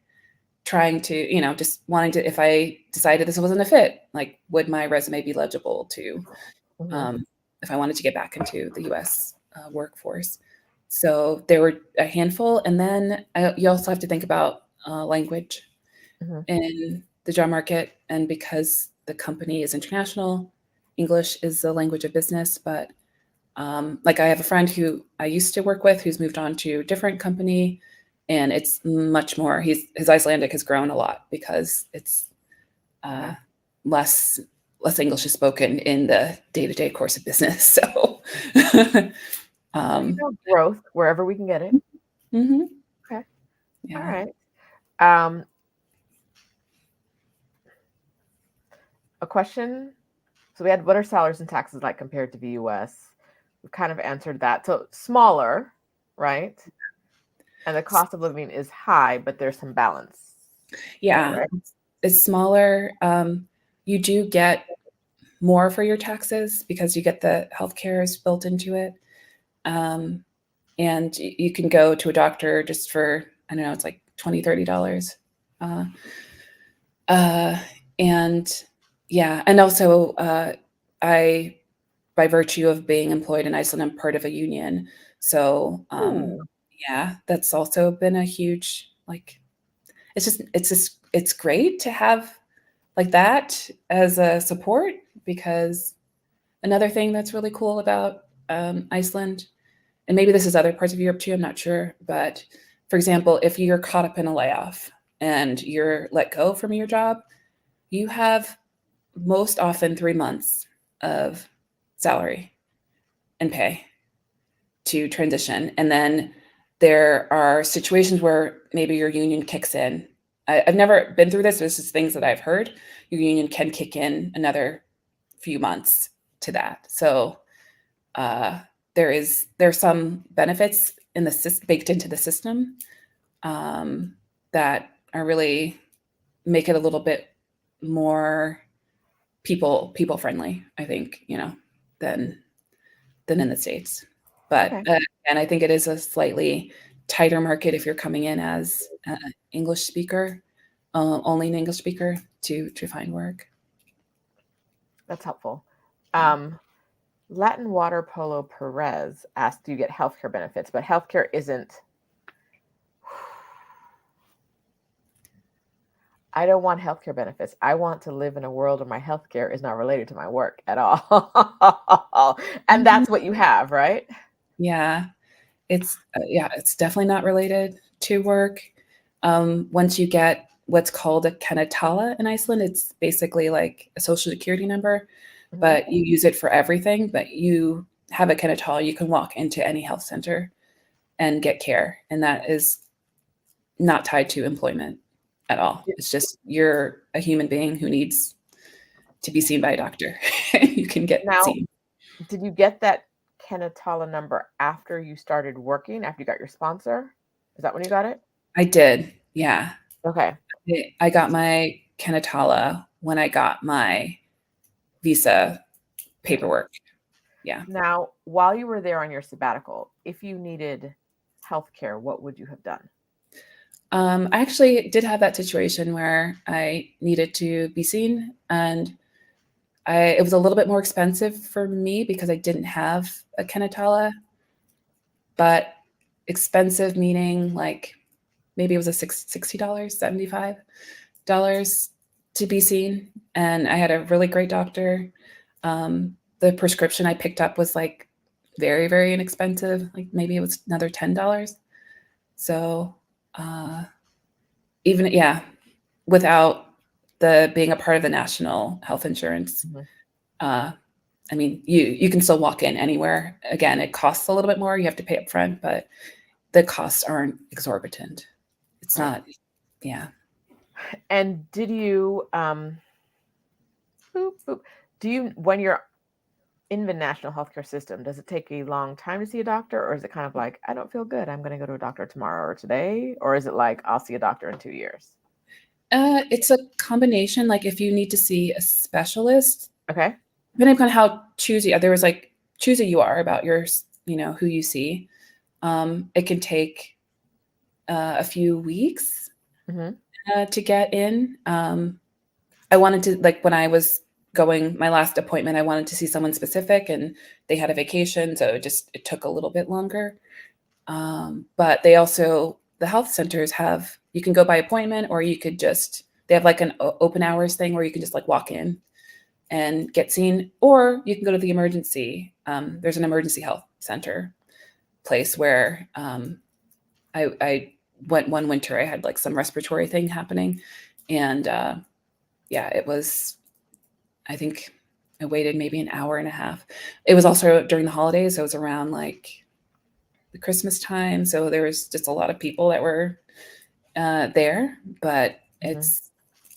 Speaker 2: trying to, just wanting to, if I decided this wasn't a fit, like would my resume be legible to,
Speaker 1: Mm-hmm.
Speaker 2: um, if I wanted to get back into the US workforce. So there were a handful. And then you also have to think about language
Speaker 1: Mm-hmm.
Speaker 2: in the job market. And because the company is international, English is the language of business. But like I have a friend who I used to work with who's moved on to a different company, and it's much more. His Icelandic has grown a lot because it's uh,
Speaker 1: Okay.
Speaker 2: less English is spoken in the day-to-day course of business. So, um,
Speaker 1: Growth wherever we can get it.
Speaker 2: mhm,
Speaker 1: Okay. All
Speaker 2: yeah,
Speaker 1: right. Um, a question. So we had what are salaries and taxes like compared to the US? We've kind of answered that. So smaller, right? And the cost of living is high, but there's some balance there,
Speaker 2: yeah.
Speaker 1: right?
Speaker 2: It's smaller. You do get more for your taxes because you get the healthcare is built into it. Um, and you can go to a doctor just for, I don't know, it's like $20, $30. Uh, uh, and yeah, and also I, by virtue of being employed in Iceland, I'm part of a union. So
Speaker 1: Ooh.
Speaker 2: yeah, that's also been a huge, like, it's great to have like that as a support because another thing that's really cool about Iceland, and maybe this is other parts of Europe too, I'm not sure, but for example, if you're caught up in a layoff, and you're let go from your job, you have most often 3 months of salary and pay to transition. And then there are situations where maybe your union kicks in. I've never been through this. This is things that I've heard. Your union can kick in another few months to that. So there's some benefits in the baked into the system that are really make it a little bit more people friendly, I think, than in the States. But
Speaker 1: Okay.
Speaker 2: and I think it is a slightly tighter market if you're coming in as an English speaker, only an English speaker to find work.
Speaker 1: That's helpful.
Speaker 2: Yeah.
Speaker 1: Latin Water Polo Perez asked, do you get healthcare benefits? But healthcare isn't. I don't want healthcare benefits. I want to live in a world where my healthcare is not related to my work at all. And
Speaker 2: Mhm.
Speaker 1: that's what you have, right?
Speaker 2: Yeah. It's definitely not related to work. Once you get what's called a kennitala in Iceland, it's basically like a social security number,
Speaker 1: Mhm.
Speaker 2: but you use it for everything. But you have a kennitala, you can walk into any health center and get care, and that is not tied to employment at all.
Speaker 1: Did-
Speaker 2: It's just you're a human being who needs to be seen by a doctor. You can get
Speaker 1: Now,
Speaker 2: seen.
Speaker 1: did you get that Kenatala number after you started working, after you got your sponsor? Is that when you got it?
Speaker 2: I did, yeah.
Speaker 1: Okay.
Speaker 2: I got my kennitala when I got my visa
Speaker 1: Okay.
Speaker 2: paperwork. Yeah.
Speaker 1: Now, while you were there on your sabbatical, if you needed healthcare, what would you have done?
Speaker 2: I actually did have that situation where I needed to be seen, and it was a little bit more expensive for me because I didn't have a kennitala, but expensive meaning like maybe it was a $60, $75 to be seen. And I had a really great doctor. The prescription I picked up was like very, very inexpensive. Like maybe it was another $10. So uh, even, yeah, without the being a part of the national health insurance,
Speaker 1: Mhm.
Speaker 2: uh, I mean, you can still walk in anywhere. Again, it costs a little bit more. You have to pay up front, but the costs aren't exorbitant. It's
Speaker 1: Right.
Speaker 2: not, yeah.
Speaker 1: And did you boop, boop, do you when you're in the national healthcare system, does it take a long time to see a doctor, or is it kind of like, I don't feel good, I'm going to go to a doctor tomorrow or today, or is it like, I'll see a doctor in 2 years?
Speaker 2: It's a combination. Like if you need to see a specialist,
Speaker 1: Okay.
Speaker 2: depending on how choosy, there was like choosy you are about your, who you see. It can take a few weeks
Speaker 1: Hmm.
Speaker 2: to get in. I wanted to, like when I was going my last appointment, I wanted to see someone specific, and they had a vacation, so it took a little bit longer. But the health centers have, you can go by appointment, or they have like an open hours thing where you can just like walk in and get seen, or you can go to the emergency. There's an emergency health center place where I went one winter. I had like some respiratory thing happening, and yeah, it was. I think I waited maybe an hour and a half. It was also during the holidays, so it was around like the Christmas time, so there was just a lot of people that were there. But
Speaker 1: Hmm.
Speaker 2: it's,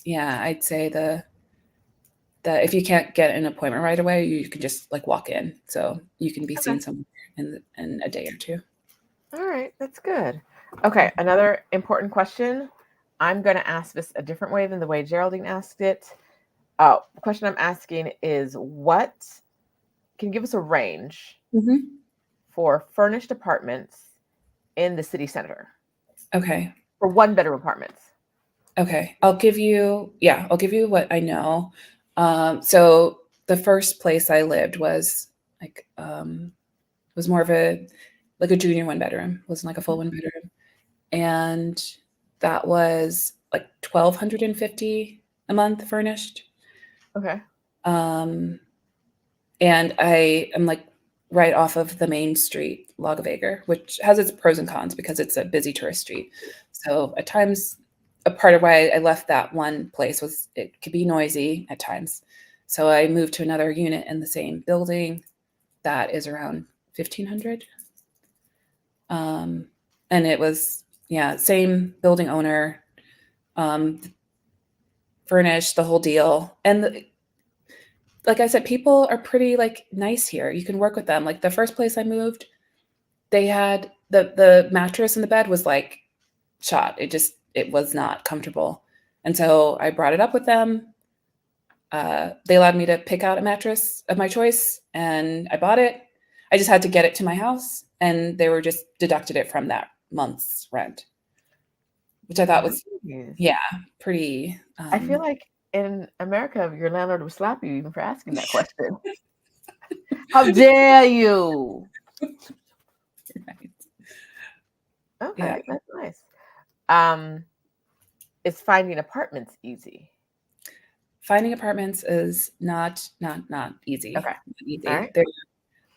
Speaker 2: yeah, I'd say the if you can't get an appointment right away, you can just like walk in, so you can be
Speaker 1: Okay.
Speaker 2: seen somewhere in a day or two.
Speaker 1: All right, that's good. Okay, another important question. I'm going to ask this a different way than the way Geraldine asked it. The question I'm asking is, what can you give us a range
Speaker 2: Mhm.
Speaker 1: for furnished apartments in the city center
Speaker 2: Okay.
Speaker 1: for one bedroom apartments?
Speaker 2: Okay. I'll give you what I know. So the first place I lived was like was more of a like a junior one bedroom. It wasn't like a full one bedroom. And that was like 1,250 a month furnished.
Speaker 1: Okay.
Speaker 2: Um and I am like right off of the main street, Lagavegr, which has its pros and cons because it's a busy tourist street. So at times a part of why I left that one place was it could be noisy at times. So I moved to another unit in the same building that is around 1,500. And it was, yeah, same building owner, um, furnished the whole deal. And like I said, people are pretty like nice here. You can work with them. Like the first place I moved, they had the mattress in the bed was like shot. It was not comfortable. And so I brought it up with them. They allowed me to pick out a mattress of my choice, and I bought it. I just had to get it to my house, and they were just deducted it from that month's rent, which I thought was,
Speaker 1: Nice.
Speaker 2: yeah, pretty.
Speaker 1: I feel like in America, your landlord would slap you even for asking that question. How dare you?
Speaker 2: Right.
Speaker 1: Okay,
Speaker 2: Yeah.
Speaker 1: that's nice. Is finding apartments easy?
Speaker 2: Finding apartments is not easy.
Speaker 1: Okay.
Speaker 2: Not easy.
Speaker 1: All right.
Speaker 2: They're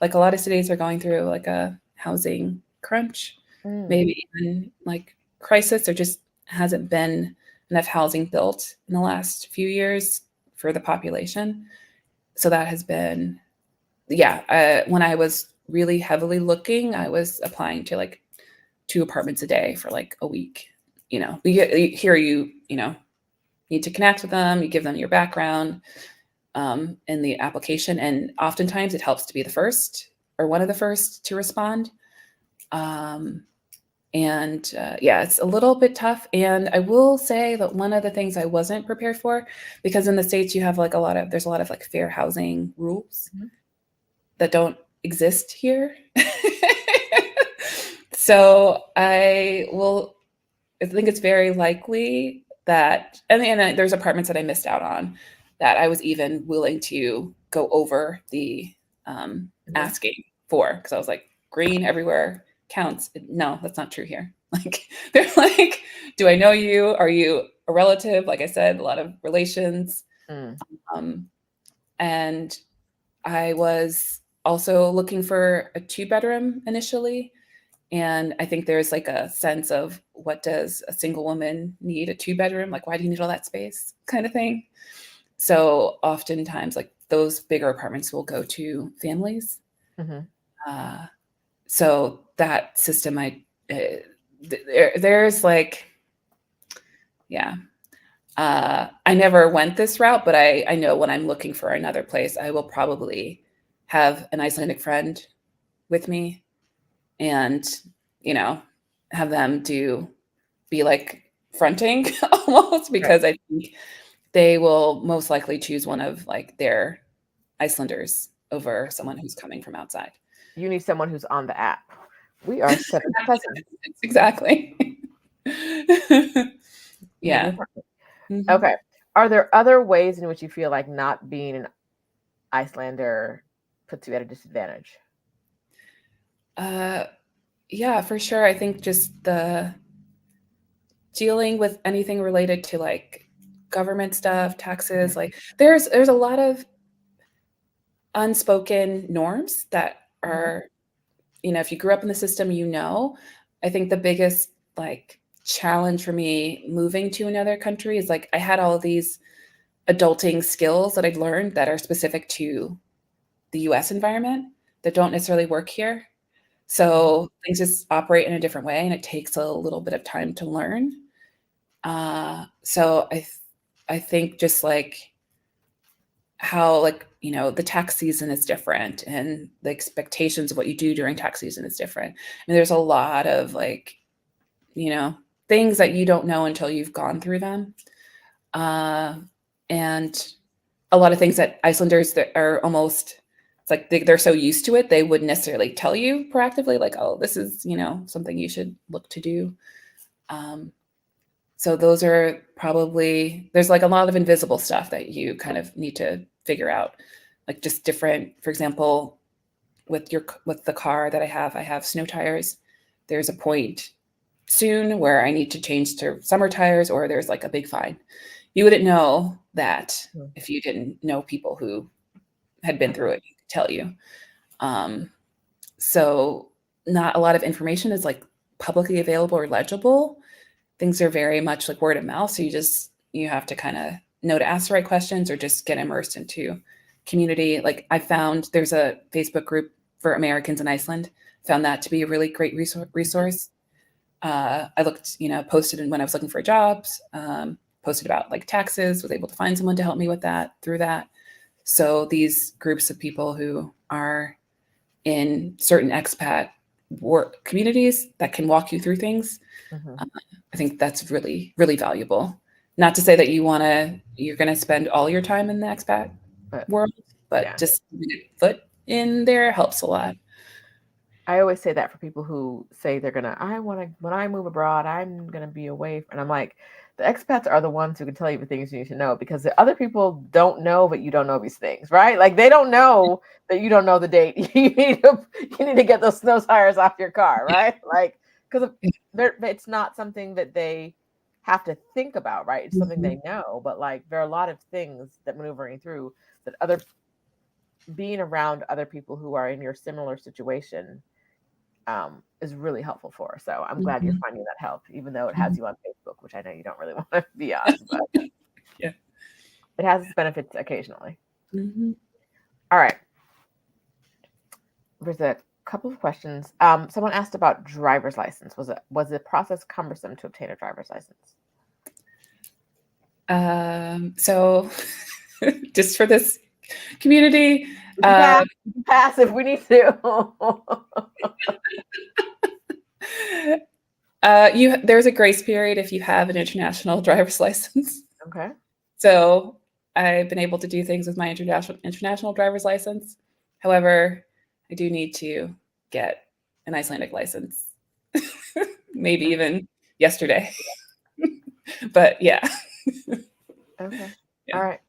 Speaker 2: like a lot of cities are going through like a housing crunch, maybe even like crisis. There just hasn't been enough housing built in the last few years for the population. So that has been, yeah. When I was really heavily looking, I was applying to like 2 apartments a day for like a week. You need to connect with them. You give them your background in the application, and oftentimes it helps to be the first or one of the first to respond. Yeah, it's a little bit tough. And I will say that one of the things I wasn't prepared for, because in the States you have like there's a lot of like fair housing rules that don't exist here. So I think it's very likely that, and there's apartments that I missed out on that I was even willing to go over the asking for, because I was like, green everywhere counts. No, that's not true here. Like they're like, do I know you? Are you a relative? Like I said, a lot of relations. And I was also looking for a 2-bedroom initially. And I think there's like a sense of, what does a single woman need a 2-bedroom? Like, why do you need all that space kind of thing? So oftentimes like those bigger apartments will go to families. So that system, there's like, yeah. I never went this route, but I know when I'm looking for another place, I will probably have an Icelandic friend with me, and have them be like fronting almost, because I think they will most likely choose one of like their Icelanders over someone who's coming from outside.
Speaker 1: You need someone who's on the app. We are 7 cousins.
Speaker 2: Exactly. Yeah.
Speaker 1: Okay. Are there other ways in which you feel like not being an Icelander puts you at a disadvantage?
Speaker 2: Yeah, for sure. I think just the dealing with anything related to like government stuff, taxes, like there's a lot of unspoken norms that are, if you grew up in the system, I think the biggest like challenge for me moving to another country is like I had all of these adulting skills that I'd learned that are specific to the US environment that don't necessarily work here. So things just operate in a different way, and it takes a little bit of time to learn. So I think just like how like the tax season is different, and the expectations of what you do during tax season is different. And there's a lot of like things that you don't know until you've gone through them, and a lot of things that Icelanders that are almost, it's like they're so used to it, they wouldn't necessarily tell you proactively like, oh, this is something you should look to do. So those are probably, there's like a lot of invisible stuff that you kind of need to figure out, like just different, for example, with the car that I have snow tires. There's a point soon where I need to change to summer tires, or there's like a big fine. You wouldn't know that if you didn't know people who had been through it to tell you. So not a lot of information is like publicly available or legible. things are very much like word of mouth. So you have to kind of know to ask the right questions or just get immersed into community. Like I found there's a Facebook group for Americans in Iceland. Found that to be a really great resource. I looked, posted when I was looking for jobs, posted about like taxes, was able to find someone to help me with that through that. So these groups of people who are in certain expat work communities that can walk you through things, I think that's really, really valuable. Not to say that you're going to spend all your time in the expat world, but just foot in there helps a lot.
Speaker 1: I always say that for people who say when I move abroad, I'm going to be away. And I'm like, the expats are the ones who can tell you the things you need to know, because the other people don't know, but you don't know these things, right? Like they don't know that you don't know the date. You need to get those snow tires off your car, right? Like, because it's not something that they have to think about, right? It's something they know, but like there are a lot of things that maneuvering through that being around other people who are in your similar situation is really helpful for. So I'm glad you're finding that help, even though it has you on Facebook, which I know you don't really want to be on, but
Speaker 2: yeah,
Speaker 1: it has its benefits occasionally. All right. There's a couple of questions. Someone asked about driver's license. Was the process cumbersome to obtain a driver's license?
Speaker 2: So just for this community,
Speaker 1: pass if we need to.
Speaker 2: There's a grace period if you have an international driver's license.
Speaker 1: Okay.
Speaker 2: So I've been able to do things with my international driver's license. However, I do need to get an Icelandic license, maybe even yesterday. But yeah.
Speaker 1: Okay. Yeah. All right.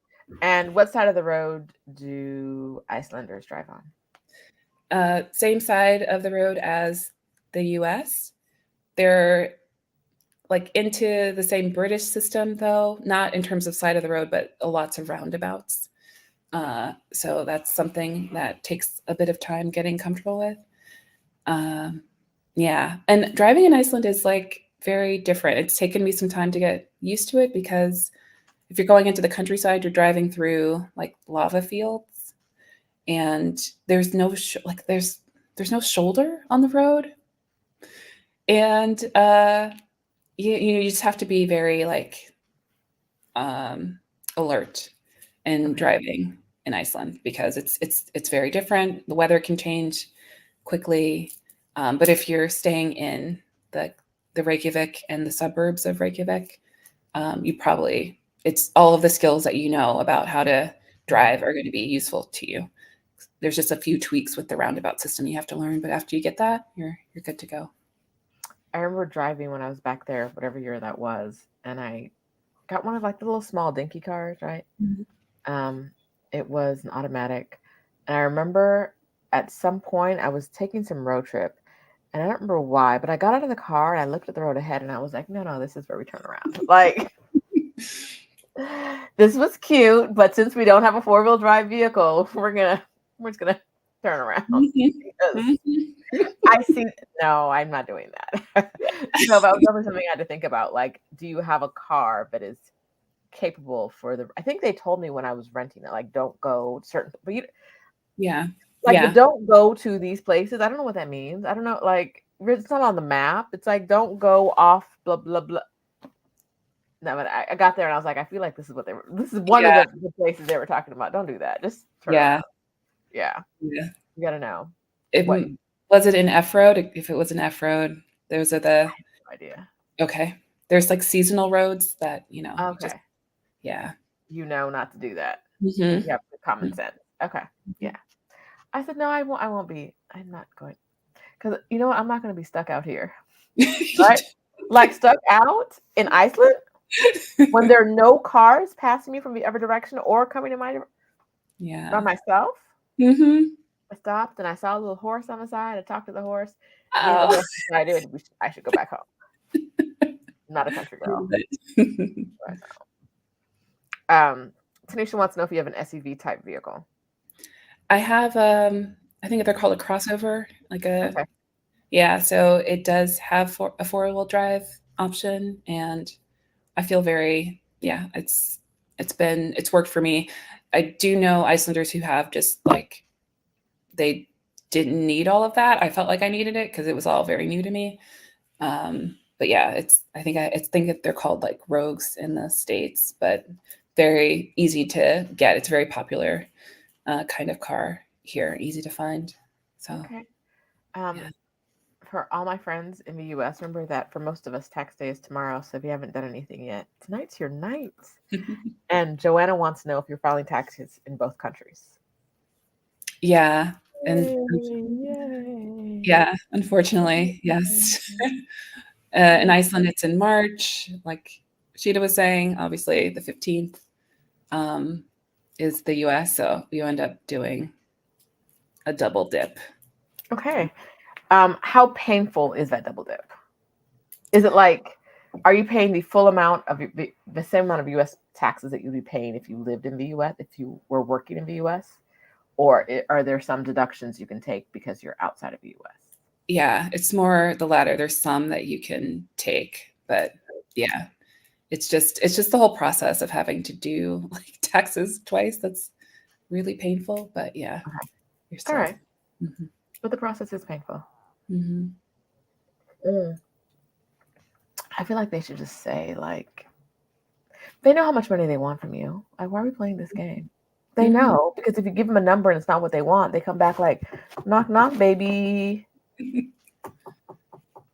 Speaker 1: And what side of the road do Icelanders drive on?
Speaker 2: Same side of the road as the US. They're like into the same British system, though, not in terms of side of the road, but lots of roundabouts. So that's something that takes a bit of time getting comfortable with. Yeah. And driving in Iceland is like very different. It's taken me some time to get used to it because if you're going into the countryside, you're driving through like lava fields and there's no there's no shoulder on the road. And you just have to be very like alert in driving in Iceland because it's very different. The weather can change quickly. But if you're staying in the Reykjavik and the suburbs of Reykjavik, it's all of the skills that you know about how to drive are going to be useful to you. There's just a few tweaks with the roundabout system you have to learn, but after you get that, you're good to go.
Speaker 1: I remember driving when I was back there, whatever year that was, and I got one of like the little small dinky cars, right? It was an automatic. And I remember at some point I was taking some road trip, and I don't remember why, but I got out of the car and I looked at the road ahead and I was like, no, this is where we turn around. Like, this was cute, but since we don't have a 4-wheel drive vehicle, we're just gonna turn around. I see. No, I'm not doing that. So that was definitely something I had to think about. Like, do you have a car that is capable for I think they told me when I was renting it, like, don't go certain, but don't go to these places. I don't know what that means. I don't know. Like, it's not on the map. It's like, don't go off, blah, blah, blah. No, but I got there and I was like, I feel like this is one of the places they were talking about. Don't do that. Just turn around. Yeah. You gotta know.
Speaker 2: Was it in F road? If it was an F road, those are the
Speaker 1: idea.
Speaker 2: Okay. There's like seasonal roads that,
Speaker 1: okay. Not to do that. You have common sense. Okay. Yeah. I said, no, I won't be. I'm not going. Because you know what? I'm not going to be stuck out here. Right? Like stuck out in Iceland when there are no cars passing me from the other direction or coming in my direction.
Speaker 2: Yeah.
Speaker 1: By myself. I stopped and I saw a little horse on the side. I talked to the horse. The horse decided I should go back home. Not a country girl. Tanisha wants to know if you have an SUV type vehicle.
Speaker 2: I have I think they're called a crossover, like a so it does have a 4-wheel drive option, and I feel very, yeah, it's worked for me. I do know Icelanders who have just like they didn't need all of that. I felt like I needed it because it was all very new to me. But yeah, I think that they're called like rogues in the States, but very easy to get. It's a very popular kind of car here, easy to find. So
Speaker 1: Okay. Um,
Speaker 2: yeah.
Speaker 1: for all my friends in the US, remember that for most of us, tax day is tomorrow. So if you haven't done anything yet, tonight's your night. And Joanna wants to know if you're filing taxes in both countries.
Speaker 2: Yeah. And
Speaker 1: Yay, yay.
Speaker 2: yeah, unfortunately, yes. In Iceland, it's in March. Like Sheeta was saying, obviously the 15th um, is the US. So you end up doing a double dip.
Speaker 1: Okay. How painful is that double dip? Is it like, are you paying the full amount of the same amount of U.S. taxes that you'd be paying if you lived in the U.S., if you were working in the U.S., or are there some deductions you can take because you're outside of the U.S.?
Speaker 2: Yeah, it's more the latter. There's some that you can take, but yeah, it's just the whole process of having to do like taxes twice. That's really painful, but yeah,
Speaker 1: Okay.
Speaker 2: you're
Speaker 1: All
Speaker 2: still.
Speaker 1: right.
Speaker 2: Mhm,
Speaker 1: But the process is painful.
Speaker 2: mhm,
Speaker 1: Mm. I feel like they should just say, like, they know how much money they want from you. Like, why are we playing this game? They
Speaker 2: mhm.
Speaker 1: know, because if you give them a number and it's not what they want, they come back like, knock, knock, baby.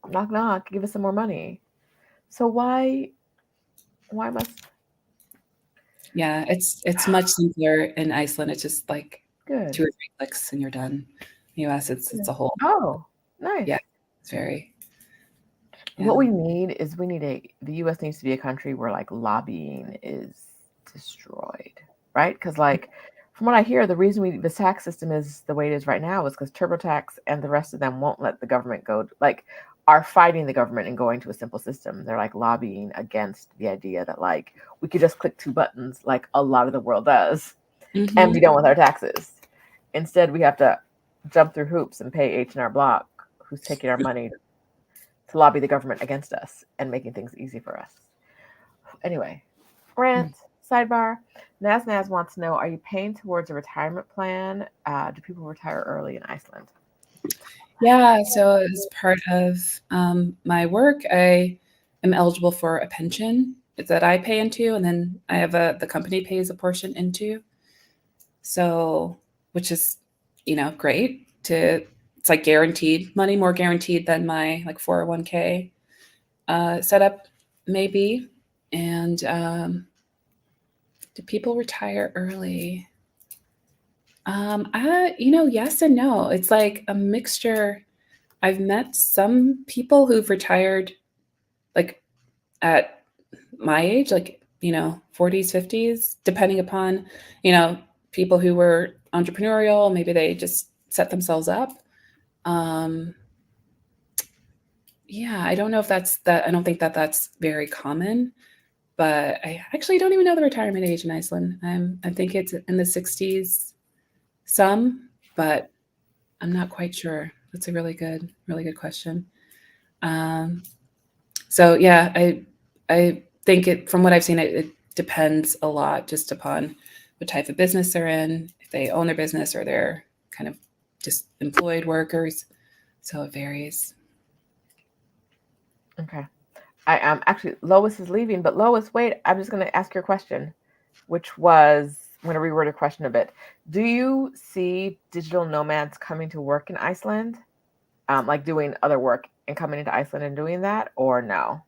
Speaker 1: Knock, knock. Give us some more money. So why must,
Speaker 2: Yeah, it's much simpler in Iceland. It's just like
Speaker 1: good.
Speaker 2: 2 or 3 clicks and you're done. US, it's
Speaker 1: Good.
Speaker 2: a whole
Speaker 1: Oh, nice.
Speaker 2: yeah, it's very
Speaker 1: What
Speaker 2: yeah.
Speaker 1: we need is the US needs to be a country where like lobbying is destroyed, right? Because like from what I hear, the reason the tax system is the way it is right now is because TurboTax and the rest of them won't let the government go, like are fighting the government and going to a simple system. They're like lobbying against the idea that like we could just click two buttons like a lot of the world does and be
Speaker 2: Mhm.
Speaker 1: done with our taxes. Instead, we have to jump through hoops and pay H&R Block, who's taking our money to lobby the government against us and making things easy for us. Anyway, rant, sidebar. Naz wants to know, are you paying towards a retirement plan? Do people retire early in Iceland?
Speaker 2: Yeah, so as part of my work, I am eligible for a pension that I pay into, and then I have the company pays a portion into. So, which is, great to, it's like guaranteed money, more guaranteed than my like 401k setup maybe. And do people retire early? Yes and no. It's like a mixture. I've met some people who've retired like at my age, like, 40s, 50s, depending upon, you know, people who were entrepreneurial, maybe they just set themselves up. Um, yeah, I don't know if that's that. I don't think that that's very common, but I actually don't even know the retirement age in Iceland. I think it's in the 60s, some, but I'm not quite sure. That's a really good question. Um, so yeah, I think it from what I've seen, it depends a lot just upon what type of business they're in, if they own their business or they're kind of just employed workers. So it varies.
Speaker 1: Okay. I am actually, Lois is leaving, but Lois, wait, I'm just going to ask your question, which was, I'm going to reword a question a bit. Do you see digital nomads coming to work in Iceland, like doing other work and coming into Iceland and doing that, or no?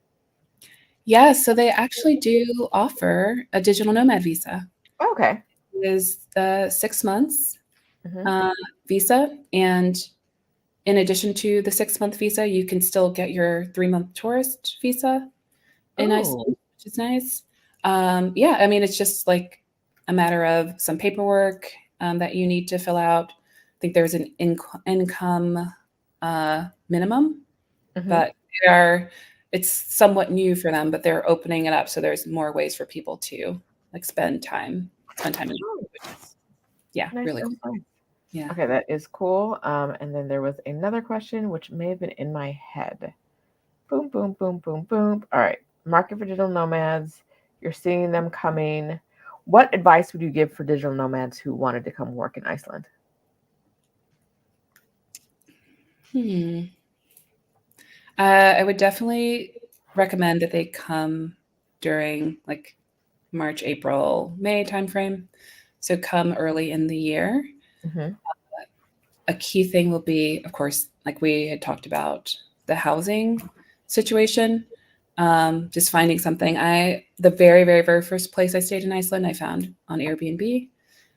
Speaker 2: Yeah, so they actually do offer a digital nomad visa.
Speaker 1: Okay.
Speaker 2: It is 6 months
Speaker 1: Hmm.
Speaker 2: uh, visa, and in addition to the 6 month visa, you can still get your 3 month tourist visa in
Speaker 1: Oh.
Speaker 2: Iceland, which is nice. Yeah, I mean, it's just like a matter of some paperwork that you need to fill out. I think there's an income minimum,
Speaker 1: Hmm.
Speaker 2: but they are. It's somewhat new for them, but they're opening it up so there's more ways for people to like spend time in,
Speaker 1: Oh,
Speaker 2: which is yeah,
Speaker 1: nice,
Speaker 2: really
Speaker 1: nice,
Speaker 2: cool.
Speaker 1: nice.
Speaker 2: Yeah.
Speaker 1: Okay, that is cool. And then there was another question which may have been in my head. Boom, boom, boom, boom, boom. All right. Market for digital nomads. You're seeing them coming. What advice would you give for digital nomads who wanted to come work in Iceland?
Speaker 2: I would definitely recommend that they come during like March, April, May timeframe. So come early in the year.
Speaker 1: Mm-hmm.
Speaker 2: A key thing will be, of course, like we had talked about, the housing situation. Just finding something. The very, very, very first place I stayed in Iceland, I found on Airbnb.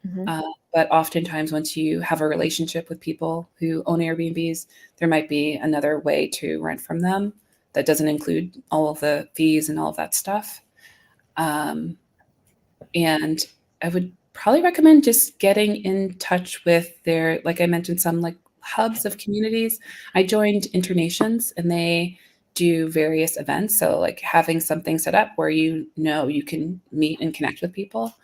Speaker 1: Mm-hmm.
Speaker 2: But oftentimes, once you have a relationship with people who own Airbnbs, there might be another way to rent from them that doesn't include all of the fees and all of that stuff. Um, and I would probably recommend just getting in touch with their, like I mentioned, some like hubs of communities. I joined Internations and they do various events. So, like having something set up where you can meet and connect with people,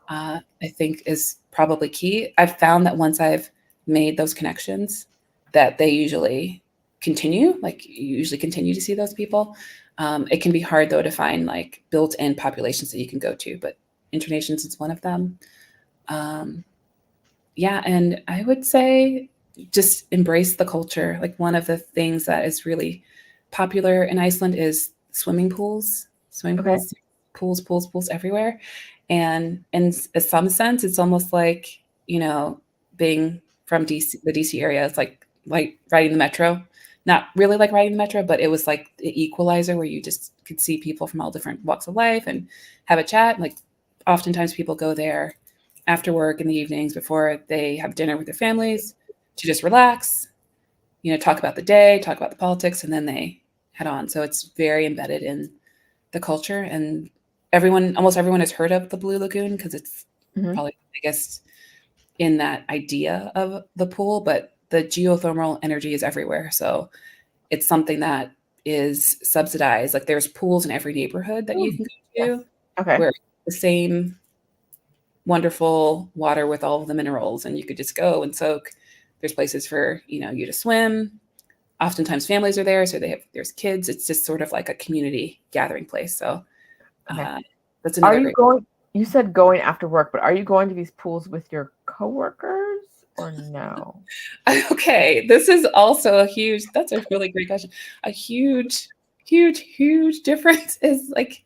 Speaker 2: I think is probably key. I've found that once I've made those connections, that they usually continue, like you usually continue to see those people. It can be hard though to find like built-in populations that you can go to, but Internations is one of them. Um, yeah, and I would say just embrace the culture. Like one of the things that is really popular in Iceland is swimming pools,
Speaker 1: Okay.
Speaker 2: pools everywhere. And in some sense, it's almost like, being from DC, the DC area, it's like riding the metro. Not really like riding the metro, but it was like the equalizer where you just could see people from all different walks of life and have a chat. Like oftentimes people go there after work in the evenings before they have dinner with their families to just relax, talk about the day, talk about the politics, and then they head on. So it's very embedded in the culture, and almost everyone has heard of the Blue Lagoon because it's
Speaker 1: Mm-hmm.
Speaker 2: probably the biggest in that idea of the pool, but the geothermal energy is everywhere. So it's something that is subsidized. Like there's pools in every neighborhood that you
Speaker 1: Ooh,
Speaker 2: can go
Speaker 1: yes.
Speaker 2: to
Speaker 1: Okay.
Speaker 2: where the same wonderful water with all of the minerals and you could just go and soak. There's places for, you to swim. Oftentimes families are there, so there's kids. It's just sort of like a community gathering place. So
Speaker 1: Okay.
Speaker 2: uh, that's
Speaker 1: Are
Speaker 2: another
Speaker 1: you
Speaker 2: great.
Speaker 1: going? You said going after work, but are you going to these pools with your coworkers or no?
Speaker 2: Okay, this is also that's a really great question. A huge, huge, huge difference is like,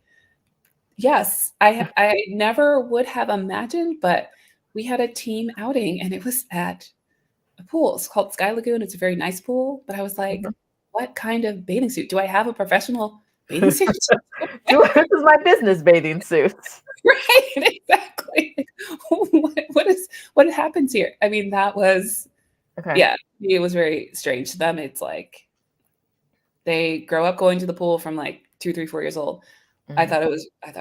Speaker 2: yes, I never would have imagined, but we had a team outing and it was at a pool. It's called Sky Lagoon. It's a very nice pool, but I was like,
Speaker 1: Mhm.
Speaker 2: what kind of bathing suit? Do I have a professional bathing suit?
Speaker 1: This is my business bathing suits.
Speaker 2: Right, exactly. What happens here? I mean, that was,
Speaker 1: Okay.
Speaker 2: yeah, it was very strange to them. It's like they grow up going to the pool from like 2, 3, 4 years old.
Speaker 1: Hmm.
Speaker 2: I thought it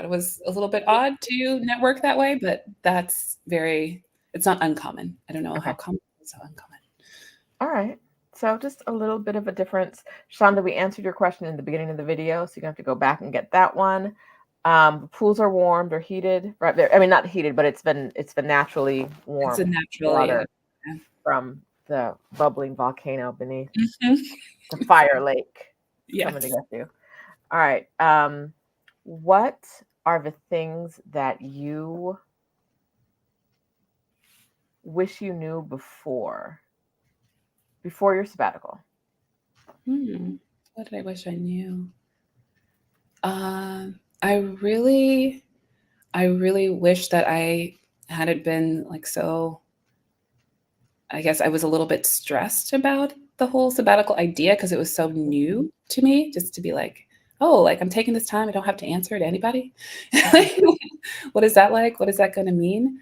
Speaker 2: was a little bit odd to network that way, but it's not uncommon. I don't know how
Speaker 1: Okay.
Speaker 2: common, it's so uncommon.
Speaker 1: All right. So just a little bit of a difference. Shonda, we answered your question in the beginning of the video, so you're gonna have to go back and get that one. Pools are warm, they're heated, right there. I mean, not heated, but it's been naturally
Speaker 2: It's a
Speaker 1: warm
Speaker 2: natural, yeah.
Speaker 1: water from the bubbling volcano beneath
Speaker 2: Mhm.
Speaker 1: the fire lake coming to
Speaker 2: Yes.
Speaker 1: get you. All right. What are the things that you wish you knew before your sabbatical?
Speaker 2: What did I wish I knew? I really wish that I hadn't been like so. I guess I was a little bit stressed about the whole sabbatical idea because it was so new to me. Just to be like, oh, like I'm taking this time. I don't have to answer to anybody.
Speaker 1: Mhm.
Speaker 2: What is that like? What is that going to mean?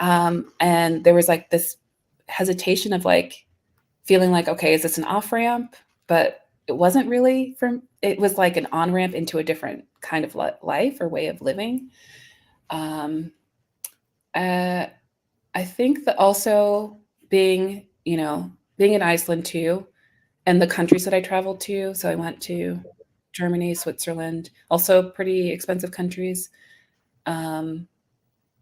Speaker 2: And there was like this hesitation of like feeling like, okay, is this an off ramp? But it wasn't really it was like an on ramp into a different kind of life or way of living. Um, uh, I think that also being in Iceland too, and the countries that I traveled to. So I went to Germany, Switzerland, also pretty expensive countries. Um,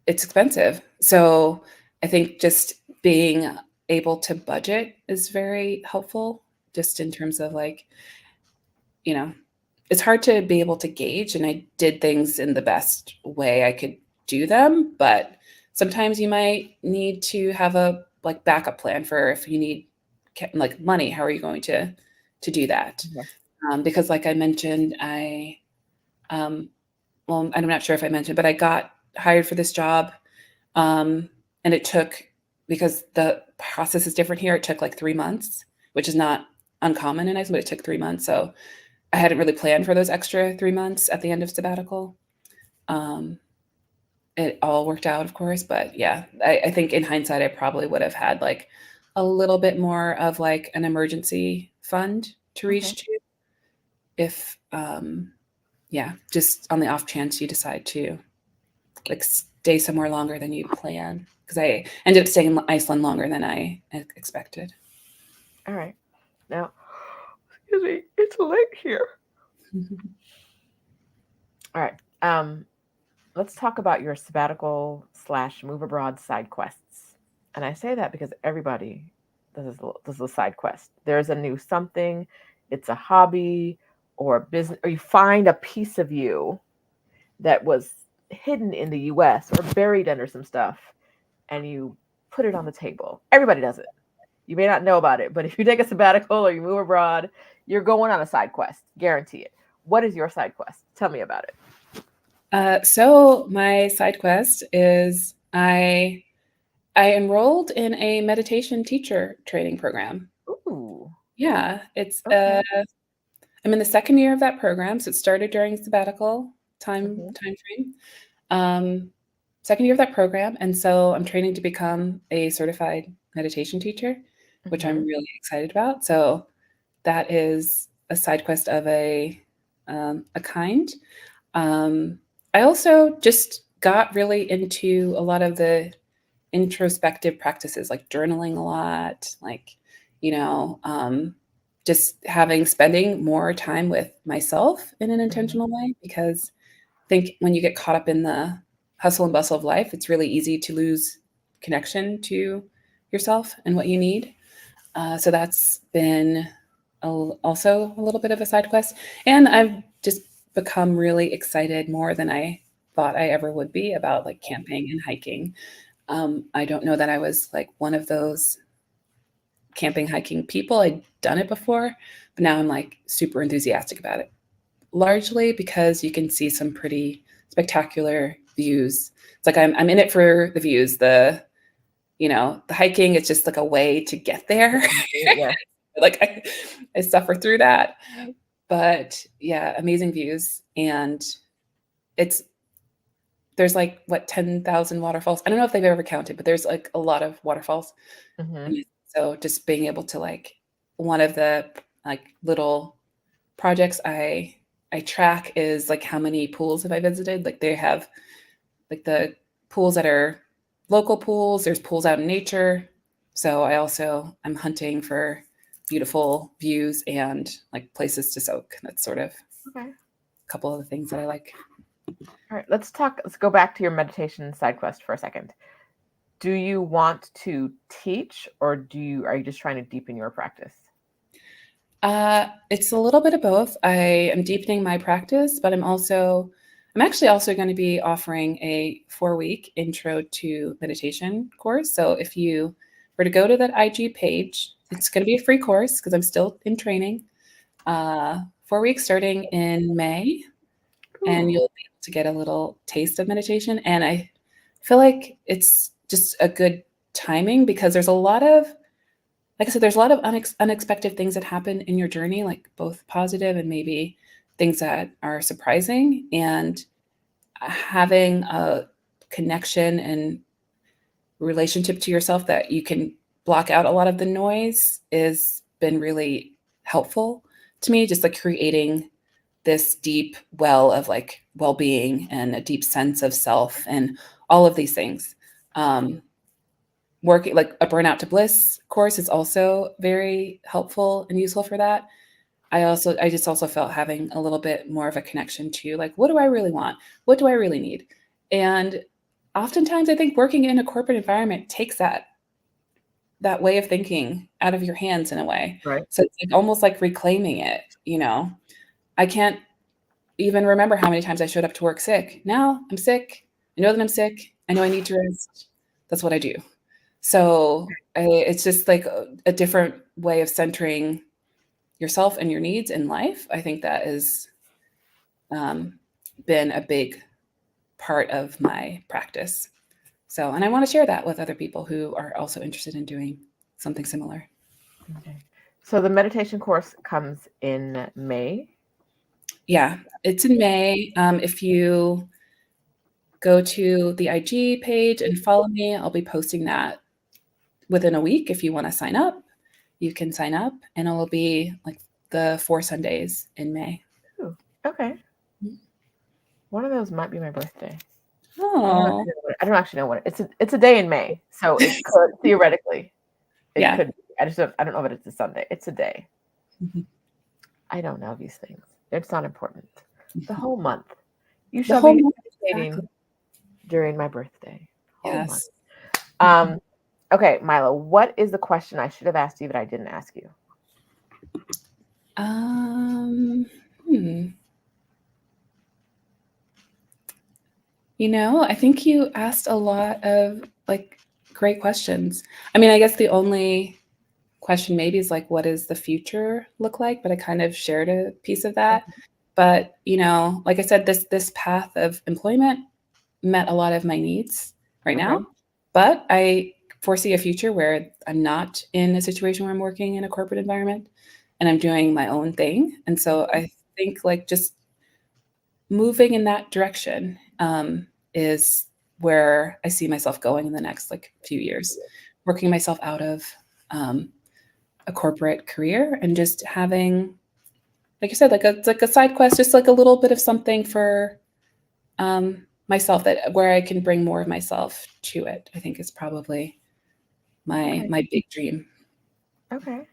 Speaker 2: it's expensive. So I think just being able to budget is very helpful, just in terms of like, it's hard to be able to gauge, and I did things in the best way I could do them, but sometimes you might need to have a like backup plan for if you need like money. How are you going to do that?
Speaker 1: Okay.
Speaker 2: Because like I mentioned, um, well, I'm not sure if I mentioned, but I got hired for this job, and it took, because the process is different here, it took like 3 months, which is not uncommon in Iceland, but it took 3 months. So I hadn't really planned for those extra 3 months at the end of sabbatical. Um, it all worked out, of course, but yeah, I think in hindsight, I probably would have had like a little bit more of like an emergency fund to
Speaker 1: Okay.
Speaker 2: reach to if, yeah, just on the off chance you decide to like stay somewhere longer than you plan. Because I ended up staying in Iceland longer than I expected.
Speaker 1: All right. Now, excuse me, it's late here. All right. Let's talk about your sabbatical slash move abroad side quests. And I say that because everybody does a side quest. There's a new something, it's a hobby or a business, or you find a piece of you that was hidden in the US or buried under some stuff and you put it on the table. Everybody does it. You may not know about it, but if you take a sabbatical or you move abroad, you're going on a side quest. Guarantee it. What is your side quest? Tell me about it.
Speaker 2: So my side quest is I enrolled in a meditation teacher training program.
Speaker 1: Ooh.
Speaker 2: Yeah, it's
Speaker 1: Okay.
Speaker 2: I'm in the second year of that program, so it started during sabbatical
Speaker 1: Hmm.
Speaker 2: time frame. Um, Second year of that program, and so I'm training to become a certified meditation teacher, which I'm
Speaker 1: Hmm.
Speaker 2: really excited about. So that is a side quest of a kind. Um, I also just got really into a lot of the introspective practices, like journaling a lot, like, you know, just spending more time with myself in an
Speaker 1: Hmm.
Speaker 2: intentional way, because I think when you get caught up in the hustle and bustle of life, it's really easy to lose connection to yourself and what you need. So that's been also a little bit of a side quest. And I've just become really excited more than I thought I ever would be about like camping and hiking. I don't know that I was like one of those camping, hiking people. I'd done it before, but now I'm like super enthusiastic about it, largely because you can see some pretty spectacular views. It's like I'm in it for the views. The hiking is just like a way to get there.
Speaker 1: Yeah.
Speaker 2: Like I suffer through that. But yeah, amazing views. And it's there's like what 10,000 waterfalls. I don't know if they've ever counted, but there's like a lot of waterfalls.
Speaker 1: Hmm.
Speaker 2: And so just being able to like one of the like little projects I track is like how many pools have I visited. Like they have like the pools that are local pools, there's pools out in nature. So I'm hunting for beautiful views and like places to soak. That's sort of a
Speaker 1: Okay.
Speaker 2: couple of the things that I like.
Speaker 1: All right. Let's go back to your meditation side quest for a second. Do you want to teach or are you just trying to deepen your practice?
Speaker 2: It's a little bit of both. I am deepening my practice, but I'm actually also going to be offering a 4-week intro to meditation course. So if you were to go to that IG page, it's going to be a free course because I'm still in training. 4 weeks starting in May, and
Speaker 1: Ooh.
Speaker 2: you'll be able to get a little taste of meditation. And I feel like it's just a good timing because there's a lot of, like I said, there's a lot of unexpected things that happen in your journey, like both positive and maybe things that are surprising. And having a connection and relationship to yourself that you can block out a lot of the noise has been really helpful to me, just like creating this deep well of like well-being and a deep sense of self and all of these things. Um, Working like a burnout to bliss course is also very helpful and useful for that. I just also felt having a little bit more of a connection to like, what do I really want? What do I really need? And oftentimes I think working in a corporate environment takes that way of thinking out of your hands in a way.
Speaker 1: Right.
Speaker 2: So it's like almost like reclaiming it. I can't even remember how many times I showed up to work sick. Now I'm sick. I know that I'm sick. I know I need to rest. That's what I do. So it's just like a different way of centering yourself and your needs in life. I think that has been a big part of my practice. So, and I want to share that with other people who are also interested in doing something similar.
Speaker 1: Okay. So the meditation course comes in May.
Speaker 2: Yeah, it's in May. If you go to the IG page and follow me, I'll be posting that within a week. If you want to sign up, you can sign up, and it will be like the 4 Sundays in May.
Speaker 1: Ooh, okay. One of those might be my birthday.
Speaker 2: Oh,
Speaker 1: I don't actually know what it's a day in May, so it could theoretically it
Speaker 2: yeah.
Speaker 1: could be. I don't know if it's a Sunday. It's a day.
Speaker 2: Mhm.
Speaker 1: I don't know these things. It's not important. The whole month. You
Speaker 2: The
Speaker 1: shall
Speaker 2: whole
Speaker 1: be
Speaker 2: month,
Speaker 1: meditating
Speaker 2: exactly.
Speaker 1: during my birthday. Whole month.
Speaker 2: Yes.
Speaker 1: Okay, Mila, what is the question I should have asked you but I didn't ask you?
Speaker 2: Hmm. You know, I think you asked a lot of like great questions. I mean, I guess the only question maybe is like, what does the future look like? But I kind of shared a piece of that. But you know, like I said, this path of employment met a lot of my needs right
Speaker 1: Okay.
Speaker 2: now. But I foresee a future where I'm not in a situation where I'm working in a corporate environment and I'm doing my own thing. And so I think like just moving in that direction is where I see myself going in the next like few years, working myself out of a corporate career and just having, like you said, like a side quest, just like a little bit of something for myself that where I can bring more of myself to it. I think is probably my big dream.
Speaker 1: Okay.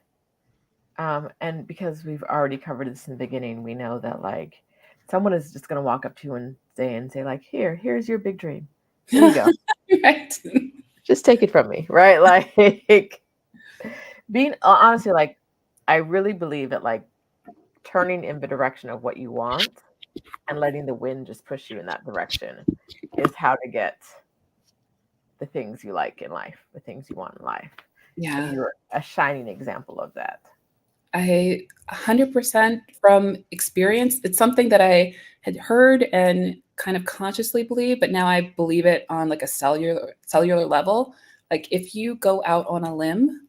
Speaker 1: And because we've already covered this in the beginning, we know that like someone is just gonna walk up to you and say like, here's your big dream. There you go.
Speaker 2: Right.
Speaker 1: Just take it from me, right? Like being honestly, like I really believe that like turning in the direction of what you want and letting the wind just push you in that direction is how to get the things you like in life, the things you want in life. And
Speaker 2: Yeah.
Speaker 1: you're a shining example of that.
Speaker 2: I 100% from experience. It's something that I had heard and kind of consciously believe, but now I believe it on like a cellular level. Like if you go out on a limb,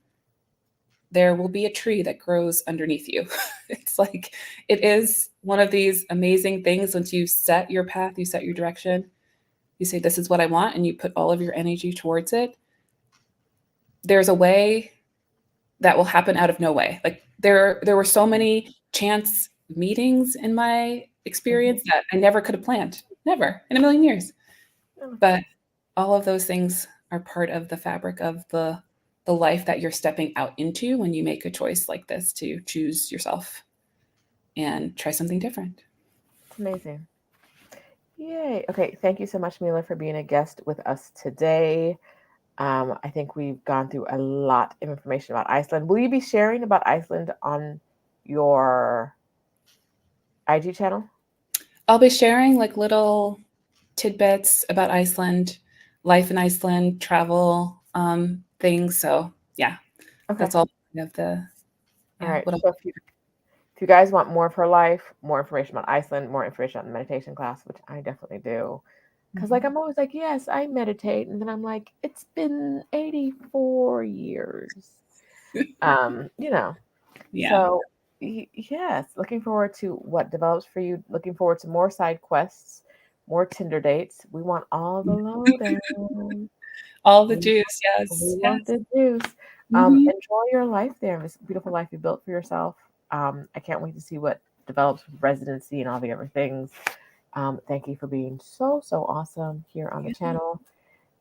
Speaker 2: there will be a tree that grows underneath you. It's like it is one of these amazing things once you set your path, you set your direction, you say this is what I want and you put all of your energy towards it. There's a way that will happen out of no way. Like there were so many chance meetings in my experience that I never could have planned. Never in a million years. But all of those things are part of the fabric of the life that you're stepping out into when you make a choice like this to choose yourself and try something different.
Speaker 1: It's amazing. Yay. Okay. Thank you so much, Mila, for being a guest with us today. I think we've gone through a lot of information about Iceland. Will you be sharing about Iceland on your IG channel?
Speaker 2: I'll be sharing like little tidbits about Iceland, life in Iceland, travel things. So yeah,
Speaker 1: Okay.
Speaker 2: that's all of the
Speaker 1: All
Speaker 2: yeah.
Speaker 1: right.
Speaker 2: What
Speaker 1: So if you guys want more of her life, more information about Iceland, more information on the meditation class, which I definitely do. Because like I'm always like, yes, I meditate, and then I'm like, it's been 84 years. You know.
Speaker 2: yeah.
Speaker 1: So yes, looking forward to what develops for you. Looking forward to more side quests, more Tinder dates. We want all the lowdown.
Speaker 2: All the
Speaker 1: We,
Speaker 2: juice,
Speaker 1: we
Speaker 2: yes,
Speaker 1: want
Speaker 2: yes.
Speaker 1: the juice.
Speaker 2: Mhm.
Speaker 1: Enjoy your life there, this beautiful life you built for yourself. I can't wait to see what develops with residency and all the other things. Thank you for being so awesome here on the
Speaker 2: Yeah,
Speaker 1: channel.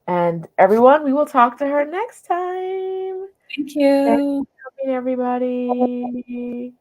Speaker 1: And everyone, we will talk to her next time.
Speaker 2: thank
Speaker 1: Thanks
Speaker 2: you.
Speaker 1: for coming, everybody.